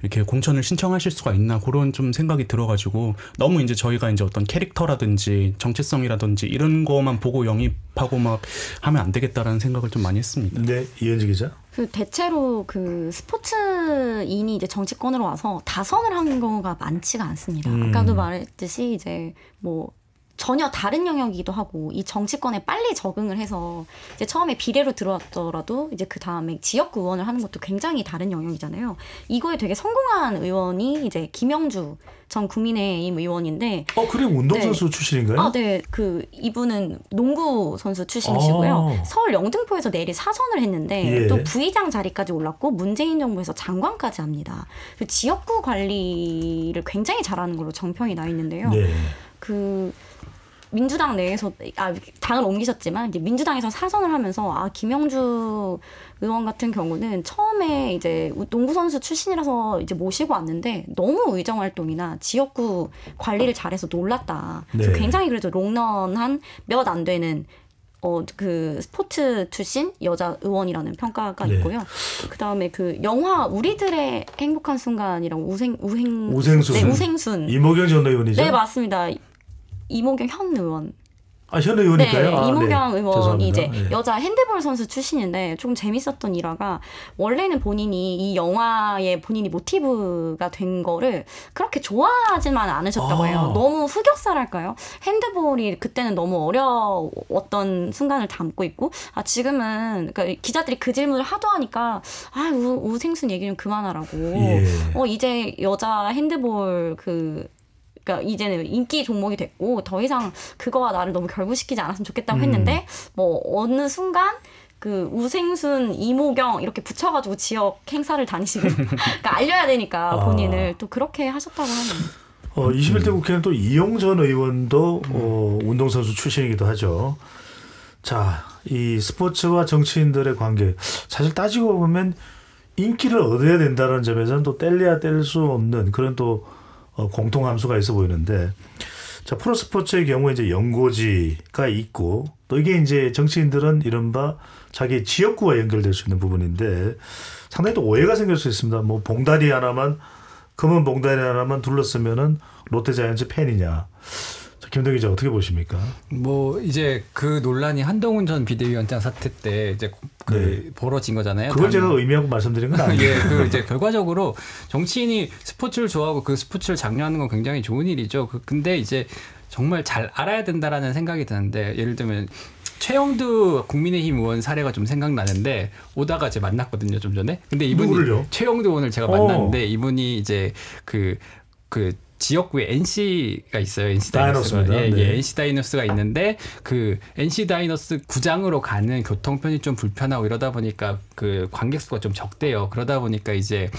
이렇게 공천을 신청하실 수가 있나 그런 좀 생각이 들어가지고 너무 이제 저희가 이제 어떤 캐릭터라든지 정체성이라든지 이런 거만 보고 영입하고 막 하면 안 되겠다라는 생각을 좀 많이 했습니다. 네, 이현지 기자. 대체로 스포츠인이 이제 정치권으로 와서 다선을 한 경우가 많지가 않습니다. 아까도 말했듯이 이제 뭐 전혀 다른 영역이기도 하고 이 정치권에 빨리 적응을 해서 이제 처음에 비례로 들어왔더라도 이제 그 다음에 지역구 의원을 하는 것도 굉장히 다른 영역이잖아요. 이거에 되게 성공한 의원이 이제 김영주 전 국민의힘 의원인데. 그래 운동선수 출신인가요? 네. 이분은 농구 선수 출신이시고요. 서울 영등포에서 내리 사선을 했는데 또 부의장 자리까지 올랐고 문재인 정부에서 장관까지 합니다. 지역구 관리를 굉장히 잘하는 걸로 정평이 나 있는데요. 민주당 내에서 당을 옮기셨지만 이제 민주당에서 사선을 하면서 김영주 의원 같은 경우는 처음에 이제 농구 선수 출신이라서 이제 모시고 왔는데 너무 의정 활동이나 지역구 관리를 잘해서 놀랐다. 그래서 굉장히 그래도 롱런한 몇 안 되는 그 스포츠 출신 여자 의원이라는 평가가 있고요. 그다음에 그 영화 우리들의 행복한 순간이라고 우생순. 네, 우생순. 이모경 전 의원이죠? 네, 맞습니다. 이모경 현 의원. 현 의원일까요? 네, 이모경 의원이 이제 죄송합니다. 여자 핸드볼 선수 출신인데 좀 재밌었던 일화가 원래는 본인이 이 영화에 본인이 모티브가 된 거를 그렇게 좋아하지만 않으셨다고 해요. 너무 흑역사랄까요? 핸드볼이 그때는 너무 어려웠던 순간을 담고 있고 지금은 그러니까 기자들이 그 질문을 하도 하니까 우생순 얘기 좀 그만하라고. 이제 여자 핸드볼 그러니까 이제는 인기 종목이 됐고 더 이상 그거와 나를 너무 결부시키지 않았으면 좋겠다고 했는데 뭐 어느 순간 그 우생순, 이모경 이렇게 붙여가지고 지역 행사를 다니시고 그러니까 알려야 되니까 본인을 또 그렇게 하셨다고 하네요. 21대 국회는 또 이용 전 의원도 운동선수 출신이기도 하죠. 자, 이 스포츠와 정치인들의 관계 사실 따지고 보면 인기를 얻어야 된다는 점에서는 또 뗄래야 뗄 수 없는 그런 또 공통 함수가 있어 보이는데, 자, 프로스포츠의 경우에 이제 연고지가 있고 또 이게 이제 정치인들은 이른바 자기 지역구와 연결될 수 있는 부분인데 상당히 또 오해가 생길 수 있습니다. 뭐 봉다리 하나만, 검은 봉다리 하나만 둘러쓰면은 롯데자이언츠 팬이냐. 김동 기자 어떻게 보십니까? 뭐 이제 그 논란이 한동훈 전 비대위원장 사태 때 이제 벌어진 거잖아요. 그걸 제가 의미하고 말씀드린 건 아니에요. 예, 그 이제 결과적으로 정치인이 스포츠를 좋아하고 그 스포츠를 장려하는 건 굉장히 좋은 일이죠. 근데 이제 정말 잘 알아야 된다라는 생각이 드는데, 예를 들면 최영두 국민의힘 의원 사례가 좀 생각나는데, 오다가 제가 만났거든요, 좀 전에. 근데 이분이 누구를요? 최영두 의원을 제가 만났는데 이분이 이제 그 지역구에 NC가 있어요. NC 다이노스가. 예, 네. NC 다이노스가 있는데 그 NC 다이노스 구장으로 가는 교통편이 좀 불편하고 이러다 보니까 그 관객 수가 좀 적대요. 그러다 보니까 이제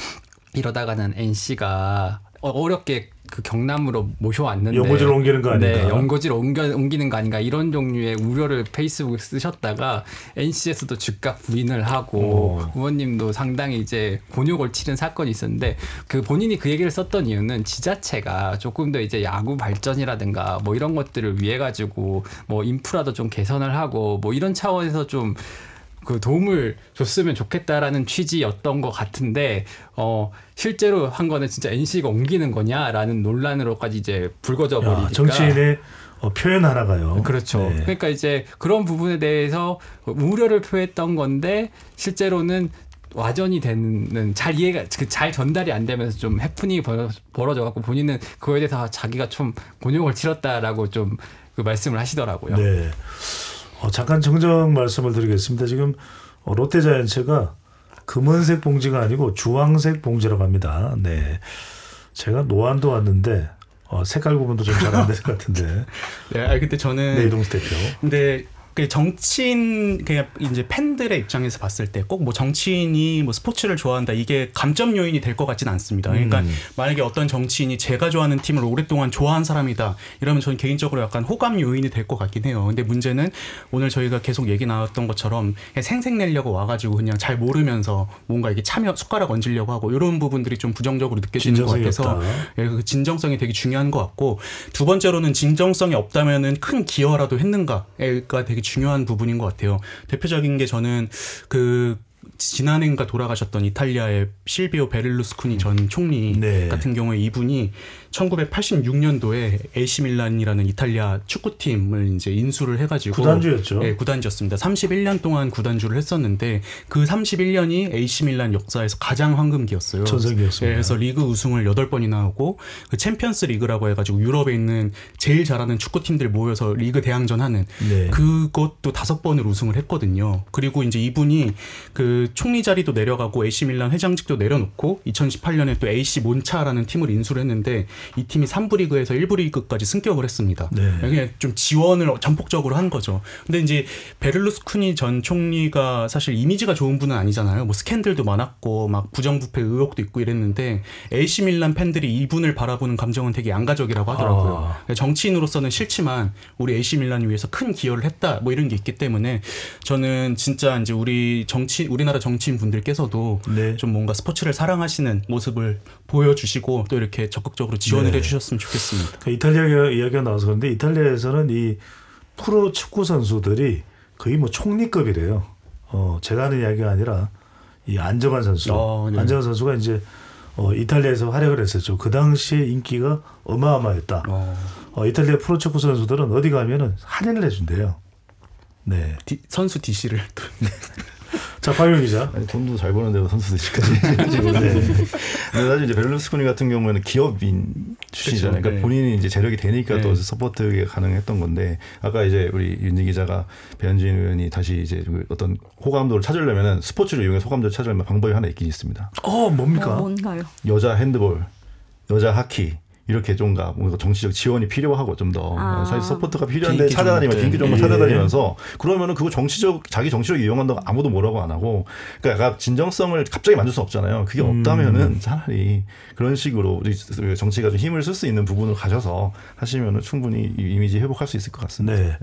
이러다가는 NC가 어렵게 그 경남으로 모셔왔는데 연고지로 옮기는 거 아닌가? 네, 연고지로 옮기는 거 아닌가 이런 종류의 우려를 페이스북에 쓰셨다가 NC에서도 즉각 부인을 하고 의원님도 상당히 이제 곤욕을 치른 사건이 있었는데, 그 본인이 그 얘기를 썼던 이유는 지자체가 조금 더 이제 야구 발전이라든가 뭐 이런 것들을 위해 가지고 뭐 인프라도 좀 개선을 하고 뭐 이런 차원에서 좀 그 도움을 줬으면 좋겠다라는 취지였던 것 같은데, 실제로 한 거는 진짜 NC가 옮기는 거냐라는 논란으로까지 이제 불거져 버리니까. 정치인의 표현 하나가요. 그렇죠. 네. 그러니까 이제 그런 부분에 대해서 우려를 표했던 건데 실제로는 와전이 되는 잘 이해가 잘 전달이 안 되면서 좀 해프닝이 벌어져 갖고 본인은 그거에 대해서 자기가 좀 곤욕을 치렀다라고 좀 그 말씀을 하시더라고요. 네. 잠깐 정정 말씀을 드리겠습니다. 지금 롯데자이언츠가 금은색 봉지가 아니고 주황색 봉지라고 합니다. 네, 제가 노안도 왔는데 색깔 구분도 좀 잘 안 될 것 같은데. 네, 근데 저는 네, 이동수 대표. 근데 정치인 그냥 이제 팬들의 입장에서 봤을 때 꼭 뭐 정치인이 뭐 스포츠를 좋아한다 이게 감점 요인이 될 것 같지는 않습니다. 그러니까 만약에 어떤 정치인이 제가 좋아하는 팀을 오랫동안 좋아한 사람이다 이러면 저는 개인적으로 약간 호감 요인이 될 것 같긴 해요. 근데 문제는 오늘 저희가 계속 얘기 나왔던 것처럼 생색내려고 와가지고 그냥 잘 모르면서 뭔가 이게 숟가락 얹으려고 하고 이런 부분들이 좀 부정적으로 느껴지는 것 같아서 그 진정성이 되게 중요한 것 같고, 두 번째로는 진정성이 없다면은 큰 기여라도 했는가가 되게 중요한 부분인 것 같아요. 대표적인 게 저는 그 지난해인가 돌아가셨던 이탈리아의 실비오 베를루스코니 전 총리 같은 경우에 이분이 1986년도에 AC 밀란이라는 이탈리아 축구팀을 이제 인수를 해가지고 구단주였죠. 네, 구단주였습니다. 31년 동안 구단주를 했었는데 그 31년이 AC 밀란 역사에서 가장 황금기였어요. 전성기였습니다. 네, 그래서 리그 우승을 8번이나 하고 그 챔피언스 리그라고 해가지고 유럽에 있는 제일 잘하는 축구팀들 모여서 리그 대항전하는 그것도 5번을 우승을 했거든요. 그리고 이제 이분이 그 총리 자리도 내려가고 AC 밀란 회장직도 내려놓고 2018년에 또 AC 몬차라는 팀을 인수를 했는데 이 팀이 3부 리그에서 1부 리그까지 승격을 했습니다. 그냥 좀 지원을 전폭적으로 한 거죠. 근데 이제 베를루스코니 전 총리가 사실 이미지가 좋은 분은 아니잖아요. 뭐 스캔들도 많았고 막 부정부패 의혹도 있고 이랬는데 AC 밀란 팬들이 이분을 바라보는 감정은 되게 양가적이라고 하더라고요. 정치인으로서는 싫지만 우리 AC 밀란을 위해서 큰 기여를 했다 뭐 이런 게 있기 때문에 저는 진짜 이제 우리나라 정치인 분들께서도 좀 뭔가 스포츠를 사랑하시는 모습을 보여주시고 또 이렇게 적극적으로 지원을 해주셨으면 좋겠습니다. 이탈리아 이야기가 나와서 그런데 이탈리아에서는 이 프로 축구 선수들이 거의 뭐 총리급이래요. 제가 하는 이야기가 아니라 이 안정환 선수. 안정환 선수가 이제 이탈리아에서 활약을 했었죠. 그 당시에 인기가 어마어마했다. 이탈리아 프로 축구 선수들은 어디 가면은 할인을 해준대요. 네. 선수 DC를 또. 자, 박용 기자. 돈도 잘 버는데 선수들까지. 근데 사실 이제 베를루스코니 같은 경우에는 기업인 출신이잖아요. 그러니까 본인이 이제 재력이 되니까 또 서포트가 가능했던 건데, 아까 이제 우리 윤지 기자가 배현진 의원이 다시 이제 어떤 호감도를 찾으려면은 스포츠를 이용해서 호감도를 찾으려면 방법이 하나 있긴 있습니다. 뭡니까? 뭔가요? 여자 핸드볼, 여자 하키. 이렇게 좀가 뭔가 정치적 지원이 필요하고 좀 더 사실 서포트가 필요한데 찾아다니면 인기 정보 찾아다니면서 그러면은 그거 자기 정치적 이용한다고 아무도 뭐라고 안 하고, 그러니까 약간 진정성을 갑자기 만들 수 없잖아요. 그게 없다면은 차라리 그런 식으로 우리 정치가 좀 힘을 쓸 수 있는 부분을 가져서 하시면은 충분히 이미지 회복할 수 있을 것 같습니다. 네.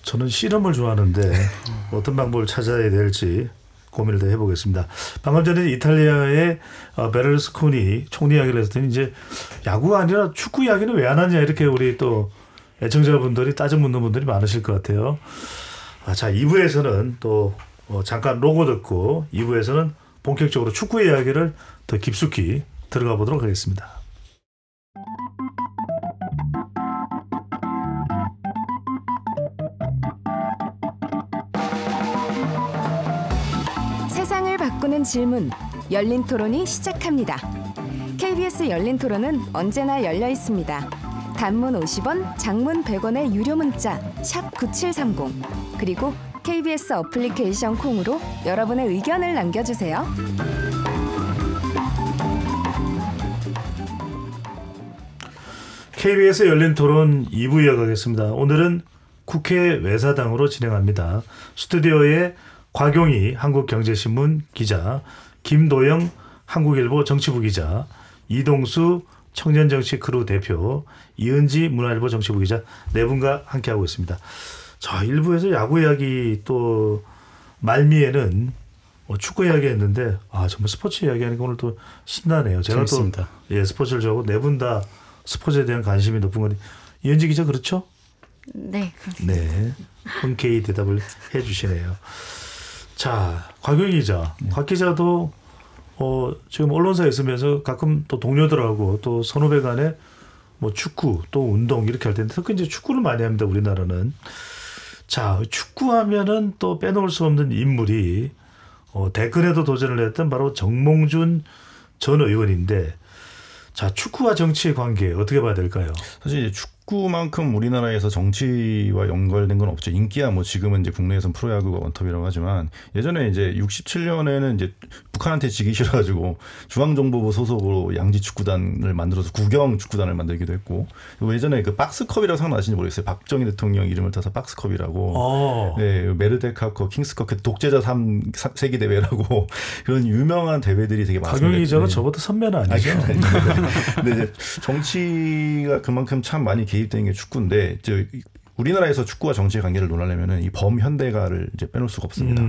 저는 실험을 좋아하는데 어떤 방법을 찾아야 될지 고민을 더 해보겠습니다. 방금 전에 이탈리아의 베를루스코니 총리 이야기를 했더니 이제 야구가 아니라 축구 이야기는 왜 안 하냐 이렇게 우리 또 애청자분들이 따져 묻는 분들이 많으실 것 같아요. 자, 2부에서는 또 잠깐 로고 듣고 2부에서는 본격적으로 축구 이야기를 더 깊숙이 들어가 보도록 하겠습니다. 세상을 바꾸는 질문, 열린 토론이 시작합니다. KBS 열린 토론은 언제나 열려 있습니다. 단문 50원, 장문 100원의 유료 문자 샵 9730 그리고 KBS 어플리케이션 콩으로 여러분의 의견을 남겨주세요. KBS 열린 토론 2부 이어가겠습니다. 오늘은 국회 외사당으로 진행합니다. 스튜디오에 곽용희 한국경제신문 기자, 김도영 한국일보 정치부 기자, 이동수 청년정치크루 대표, 이은지 문화일보 정치부 기자 네 분과 함께하고 있습니다. 자, 1부에서 야구 이야기 또 말미에는 축구 이야기 했는데 정말 스포츠 이야기하니까 오늘 또 신나네요. 제가 재밌습니다. 또 스포츠를 좋아하고 네 분 다 스포츠에 대한 관심이 높은 거니 이은지 기자 그렇죠? 네, 그렇습니다. 네, 흔쾌히 대답을 해주시네요. 자, 곽용희 기자, 곽 기자도 지금 언론사에 있으면서 가끔 또 동료들하고 또 선후배 간에 뭐 축구 또 운동 이렇게 할 텐데 특히 이제 축구를 많이 합니다. 우리나라는. 자, 축구하면은 또 빼놓을 수 없는 인물이 대권에도 도전을 했던 바로 정몽준 전 의원인데, 자, 축구와 정치의 관계 어떻게 봐야 될까요? 사실 이제 축구만큼 우리나라에서 정치와 연결된 건 없죠. 인기야 뭐 지금은 이제 국내에서는 프로야구가 원톱이라고 하지만 예전에 이제 67년에는 이제 북한한테 지기 싫어가지고 중앙정보부 소속으로 양지축구단을 만들어서 국영축구단을 만들기도 했고, 예전에 그 박스컵이라고 생각나시는지 모르겠어요. 박정희 대통령 이름을 따서 박스컵이라고. 네, 메르데카컵, 킹스컵, 독재자 3세기 대회라고 그런 유명한 대회들이 되게 많습니다. 박용희 기자가 저보다 선배는 아니죠? 근데 이제 정치가 그만큼 참 많이 개입된 게 축구인데, 우리나라에서 축구와 정치의 관계를 논하려면은 이 범현대가를 이제 빼놓을 수가 없습니다.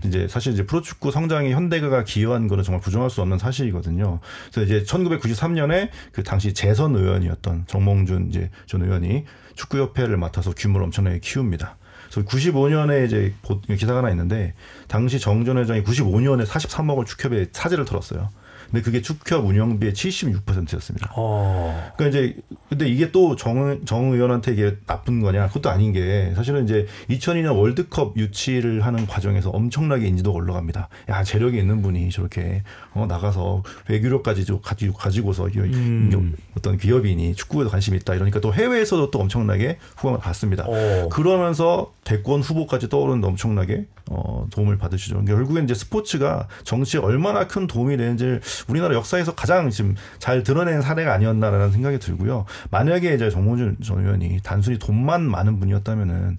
이제 사실 이제 프로축구 성장에 현대가가 기여한 거는 정말 부정할 수 없는 사실이거든요. 그래서 이제 1993년에 그 당시 재선 의원이었던 정몽준 이제 전 의원이 축구협회를 맡아서 규모를 엄청나게 키웁니다. 그래서 95년에 이제 기사가 하나 있는데, 당시 정 전 회장이 95년에 43억을 축협에 사재를 털었어요. 근데 그게 축협 운영비의 76%였습니다. 그러니까 이제 근데 이게 또 정 의원한테 이게 나쁜 거냐? 그것도 아닌 게, 사실은 이제 2002년 월드컵 유치를 하는 과정에서 엄청나게 인지도가 올라갑니다. 야, 재력이 있는 분이 저렇게 나가서 외교력까지 가지고서 어떤 기업인이 축구에도 관심이 있다 이러니까 또 해외에서도 또 엄청나게 후광을 받습니다. 그러면서 대권 후보까지 떠오르는데 엄청나게 도움을 받으시죠. 결국엔 이제 스포츠가 정치에 얼마나 큰 도움이 되는지 우리나라 역사에서 가장 지금 잘 드러낸 사례가 아니었나라는 생각이 들고요. 만약에 이제 정몽준 전 의원이 단순히 돈만 많은 분이었다면은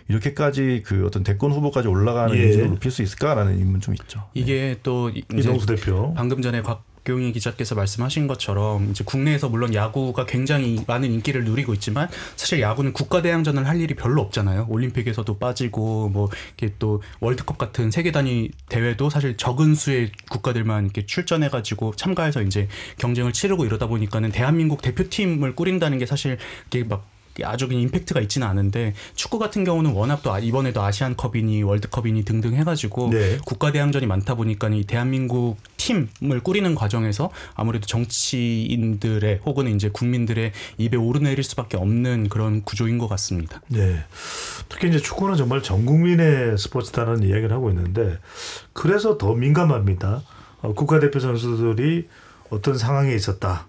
이렇게까지 그 어떤 대권 후보까지 올라가는 인지도를 높일 수 있을까라는 의문 좀 있죠. 이게 또 이동수 대표 방금 전에 곽용희 기자께서 말씀하신 것처럼 이제 국내에서 물론 야구가 굉장히 많은 인기를 누리고 있지만 사실 야구는 국가대항전을 할 일이 별로 없잖아요. 올림픽에서도 빠지고 뭐 이렇게 또 월드컵 같은 세계 단위 대회도 사실 적은 수의 국가들만 이렇게 출전해가지고 참가해서 이제 경쟁을 치르고 이러다 보니까는 대한민국 대표팀을 꾸린다는 게 사실 이게 막 아주 그냥 임팩트가 있지는 않은데, 축구 같은 경우는 워낙 또 이번에도 아시안컵이니 월드컵이니 등등 해가지고 국가대항전이 많다 보니까 이 대한민국 팀을 꾸리는 과정에서 아무래도 정치인들의 혹은 이제 국민들의 입에 오르내릴 수밖에 없는 그런 구조인 것 같습니다. 네, 특히 이제 축구는 정말 전 국민의 스포츠다라는 이야기를 하고 있는데, 그래서 더 민감합니다. 국가대표 선수들이 어떤 상황에 있었다,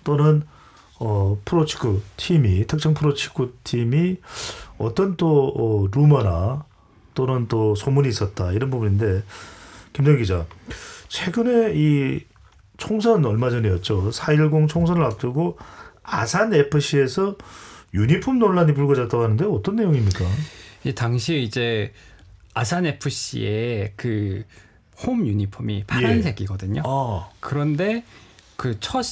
또는 프로축구 팀이, 특정 프로축구 팀이 어떤 또 루머나 또는 또 소문이 있었다, 이런 부분인데, 김정 기자, 최근에 이 총선 얼마 전이었죠. 4.10 총선을 앞두고 아산 FC에서 유니폼 논란이 불거졌다고 하는데 어떤 내용입니까? 이 당시에 이제 아산 FC의 그 홈 유니폼이 파란색이거든요. 그런데 그 첫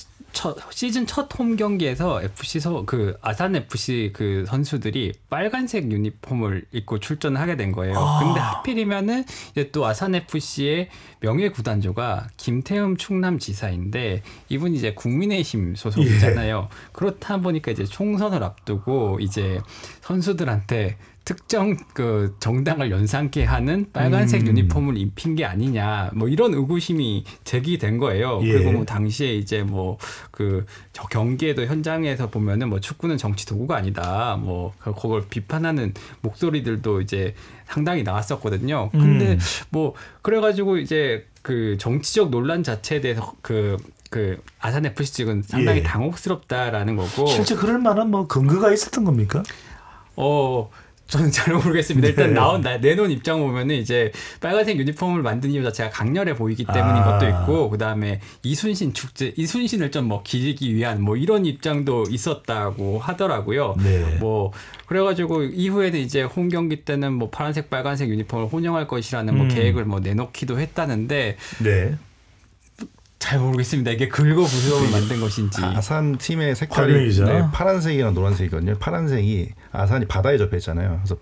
시즌 첫 홈 경기에서 아산 FC 그 선수들이 빨간색 유니폼을 입고 출전하게 된 거예요. 근데 하필이면은 이제 또 아산 FC의 명예 구단주가 김태흠 충남지사인데 이분이 이제 국민의힘 소속이잖아요. 그렇다 보니까 이제 총선을 앞두고 이제 선수들한테 특정 그 정당을 연상케 하는 빨간색 유니폼을 입힌 게 아니냐, 뭐 이런 의구심이 제기된 거예요. 그리고 뭐 당시에 이제 뭐 그 경기에도 현장에서 보면은 뭐 축구는 정치 도구가 아니다, 뭐 그걸 비판하는 목소리들도 이제 상당히 나왔었거든요. 근데 뭐 그래가지고 이제 그 정치적 논란 자체에 대해서 그 아산 FC 측은 상당히 당혹스럽다라는 거고. 실제 그럴 만한 뭐 근거가 있었던 겁니까? 저는 잘 모르겠습니다. 일단 내놓은 입장 보면은 이제 빨간색 유니폼을 만든 이유 자체가 강렬해 보이기 때문인 것도 있고, 그 다음에 이순신을 좀 뭐 기리기 위한 뭐 이런 입장도 있었다고 하더라고요. 네. 뭐 그래가지고 이후에는 이제 홈 경기 때는 뭐 파란색 빨간색 유니폼을 혼용할 것이라는 뭐 계획을 뭐 내놓기도 했다는데. 네. 잘 모르겠습니다. 이게 긁어부스럼을 만든 것인지. 아산 팀의 색깔이 파란색이랑 노란색이거든요. 파란색이 아산이 바다에 접해 있잖아요. 그래서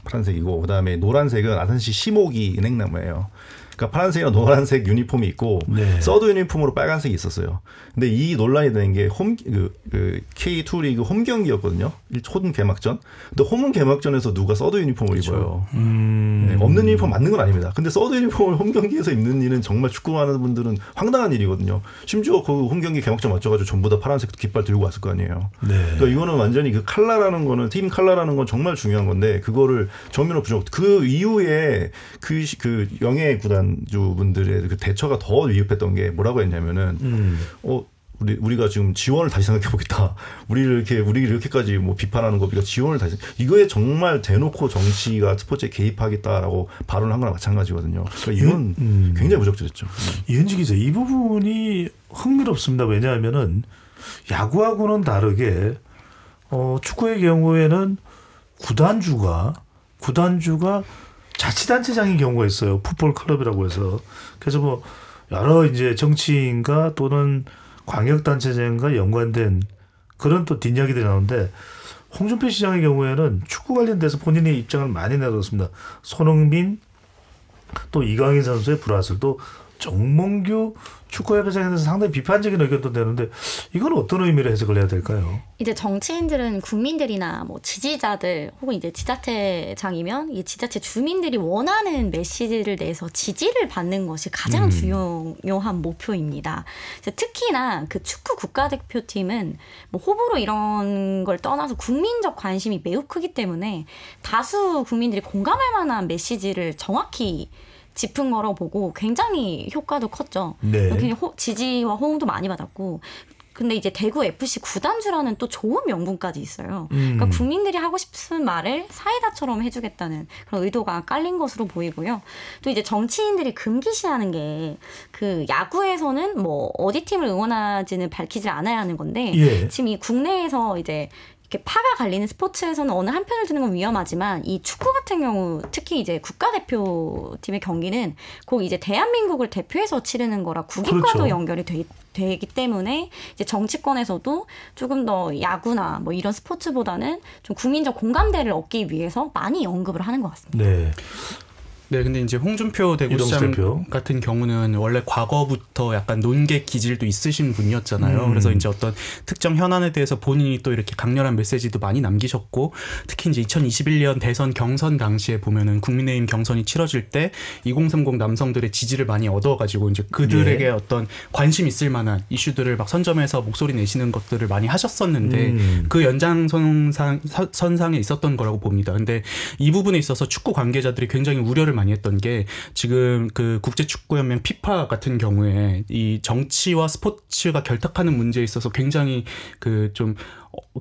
파란색이고, 그다음에 노란색은 아산시 시모기 은행나무예요. 그러니까 파란색이랑 노란색 유니폼이 있고 서드 유니폼으로 빨간색이 있었어요. 근데 이 논란이 되는 게 K2 리그 홈 경기였거든요. 홈 개막전. 근데 홈 개막전에서 누가 서드 유니폼을 입어요. 네, 없는 유니폼 맞는 건 아닙니다. 근데 서드 유니폼을 홈 경기에서 입는 일은 정말 축구하는 분들은 황당한 일이거든요. 심지어 그 홈 경기 개막전 맞춰가지고 전부 다 파란색 깃발 들고 왔을 거 아니에요. 그러니까 이거는 완전히 그 컬러라는 거는, 팀 컬러라는 건 정말 중요한 건데, 그거를 전면으로 부정. 그 이후에 그 영예 구단주분들의 그 대처가 더 위협했던 게 뭐라고 했냐면은 우리가 지금 지원을 다시 생각해 보겠다. 우리를 이렇게까지 뭐 비판하는 거, 우리가 지원을 다시, 이거에 정말 대놓고 정치가 스포츠에 개입하겠다라고 발언을 한 거나 마찬가지거든요. 그러니까 이건 굉장히 무적절했죠. 이은지 기자, 이 부분이 흥미롭습니다. 왜냐하면은 야구하고는 다르게 축구의 경우에는 구단주가 자치단체장인 경우가 있어요. 풋볼 클럽이라고 해서. 그래서 뭐 여러 이제 정치인과 또는 광역단체장과 연관된 그런 또 뒷이야기들이 나오는데, 홍준표 시장의 경우에는 축구 관련돼서 본인의 입장을 많이 내놓았습니다. 손흥민, 또 이강인 선수의 불화설, 또 정몽규 축구협회장에 대해서 상당히 비판적인 의견도 내는데, 이건 어떤 의미로 해석을 해야 될까요? 이제 정치인들은 국민들이나 뭐 지지자들 혹은 이제 지자체장이면 이 지자체 주민들이 원하는 메시지를 내서 지지를 받는 것이 가장 중요한 목표입니다. 특히나 그 축구 국가대표팀은 뭐 호불호 이런 걸 떠나서 국민적 관심이 매우 크기 때문에 다수 국민들이 공감할 만한 메시지를 정확히 짚은 거라고 보고 굉장히 효과도 컸죠. 지지와 호응도 많이 받았고, 근데 이제 대구 FC 구단주라는 또 좋은 명분까지 있어요. 그러니까 국민들이 하고 싶은 말을 사이다처럼 해주겠다는 그런 의도가 깔린 것으로 보이고요. 또 이제 정치인들이 금기시하는 게 그 야구에서는 뭐 어디 팀을 응원하지는 밝히지 않아야 하는 건데 지금 이 국내에서 이제 이렇게 파가 갈리는 스포츠에서는 어느 한 편을 드는 건 위험하지만, 이 축구 같은 경우 특히 이제 국가대표팀의 경기는 꼭 이제 대한민국을 대표해서 치르는 거라 국익과도 연결이 되기 때문에 이제 정치권에서도 조금 더 야구나 뭐 이런 스포츠보다는 좀 국민적 공감대를 얻기 위해서 많이 언급을 하는 것 같습니다. 네, 근데 이제 홍준표 대구시장 같은 경우는 원래 과거부터 약간 논객 기질도 있으신 분이었잖아요. 그래서 이제 어떤 특정 현안에 대해서 본인이 또 이렇게 강렬한 메시지도 많이 남기셨고, 특히 이제 2021년 대선 경선 당시에 보면은 국민의힘 경선이 치러질 때 2030 남성들의 지지를 많이 얻어가지고 이제 그들에게 어떤 관심 있을 만한 이슈들을 막 선점해서 목소리 내시는 것들을 많이 하셨었는데 그 연장선상에 있었던 거라고 봅니다. 근데 이 부분에 있어서 축구 관계자들이 굉장히 우려를 많이 했던 게, 지금 그 국제축구연맹 피파 같은 경우에 이 정치와 스포츠가 결탁하는 문제에 있어서 굉장히 그 좀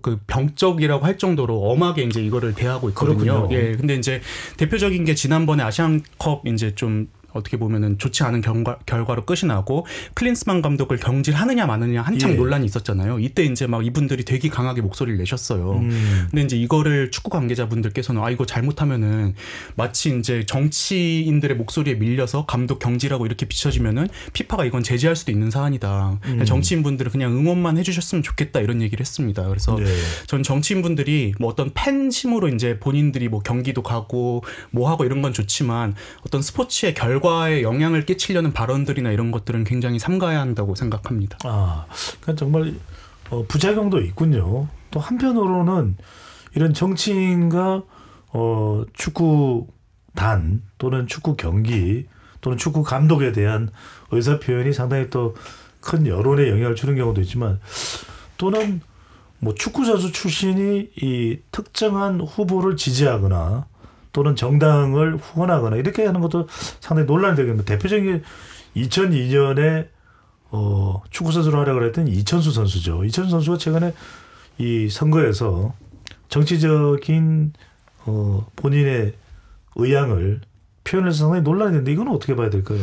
그 병적이라고 할 정도로 엄하게 이제 이거를 대하고 있거든요. 근데 이제 대표적인 게 지난번에 아시안컵 이제 좀 어떻게 보면은 좋지 않은 결과로 끝이 나고 클린스만 감독을 경질하느냐 마느냐 한창 논란이 있었잖아요. 이때 이제 막 이분들이 되게 강하게 목소리를 내셨어요. 근데 이제 이거를 축구 관계자분들께서는 이거 잘못하면은 마치 이제 정치인들의 목소리에 밀려서 감독 경질하고 이렇게 비춰지면은 피파가 이건 제재할 수도 있는 사안이다. 정치인분들은 그냥 응원만 해주셨으면 좋겠다 이런 얘기를 했습니다. 그래서 전 정치인분들이 뭐 어떤 팬심으로 이제 본인들이 뭐 경기도 가고 뭐 하고 이런 건 좋지만 어떤 스포츠의 결과에 영향을 끼치려는 발언들이나 이런 것들은 굉장히 삼가야 한다고 생각합니다. 그러니까 정말 부작용도 있군요. 또 한편으로는 이런 정치인과 축구단 또는 축구 경기 또는 축구 감독에 대한 의사 표현이 상당히 또 큰 여론에 영향을 주는 경우도 있지만 또는 뭐 축구 선수 출신이 이 특정한 후보를 지지하거나 또는 정당을 후원하거나 이렇게 하는 것도 상당히 논란이 되겠는데 대표적인 2002년에 축구 선수로 활약을 했던 이천수 선수죠. 이천수 선수가 최근에 이 선거에서 정치적인 본인의 의향을 표현해서 상당히 논란이 됐는데 이건 어떻게 봐야 될까요?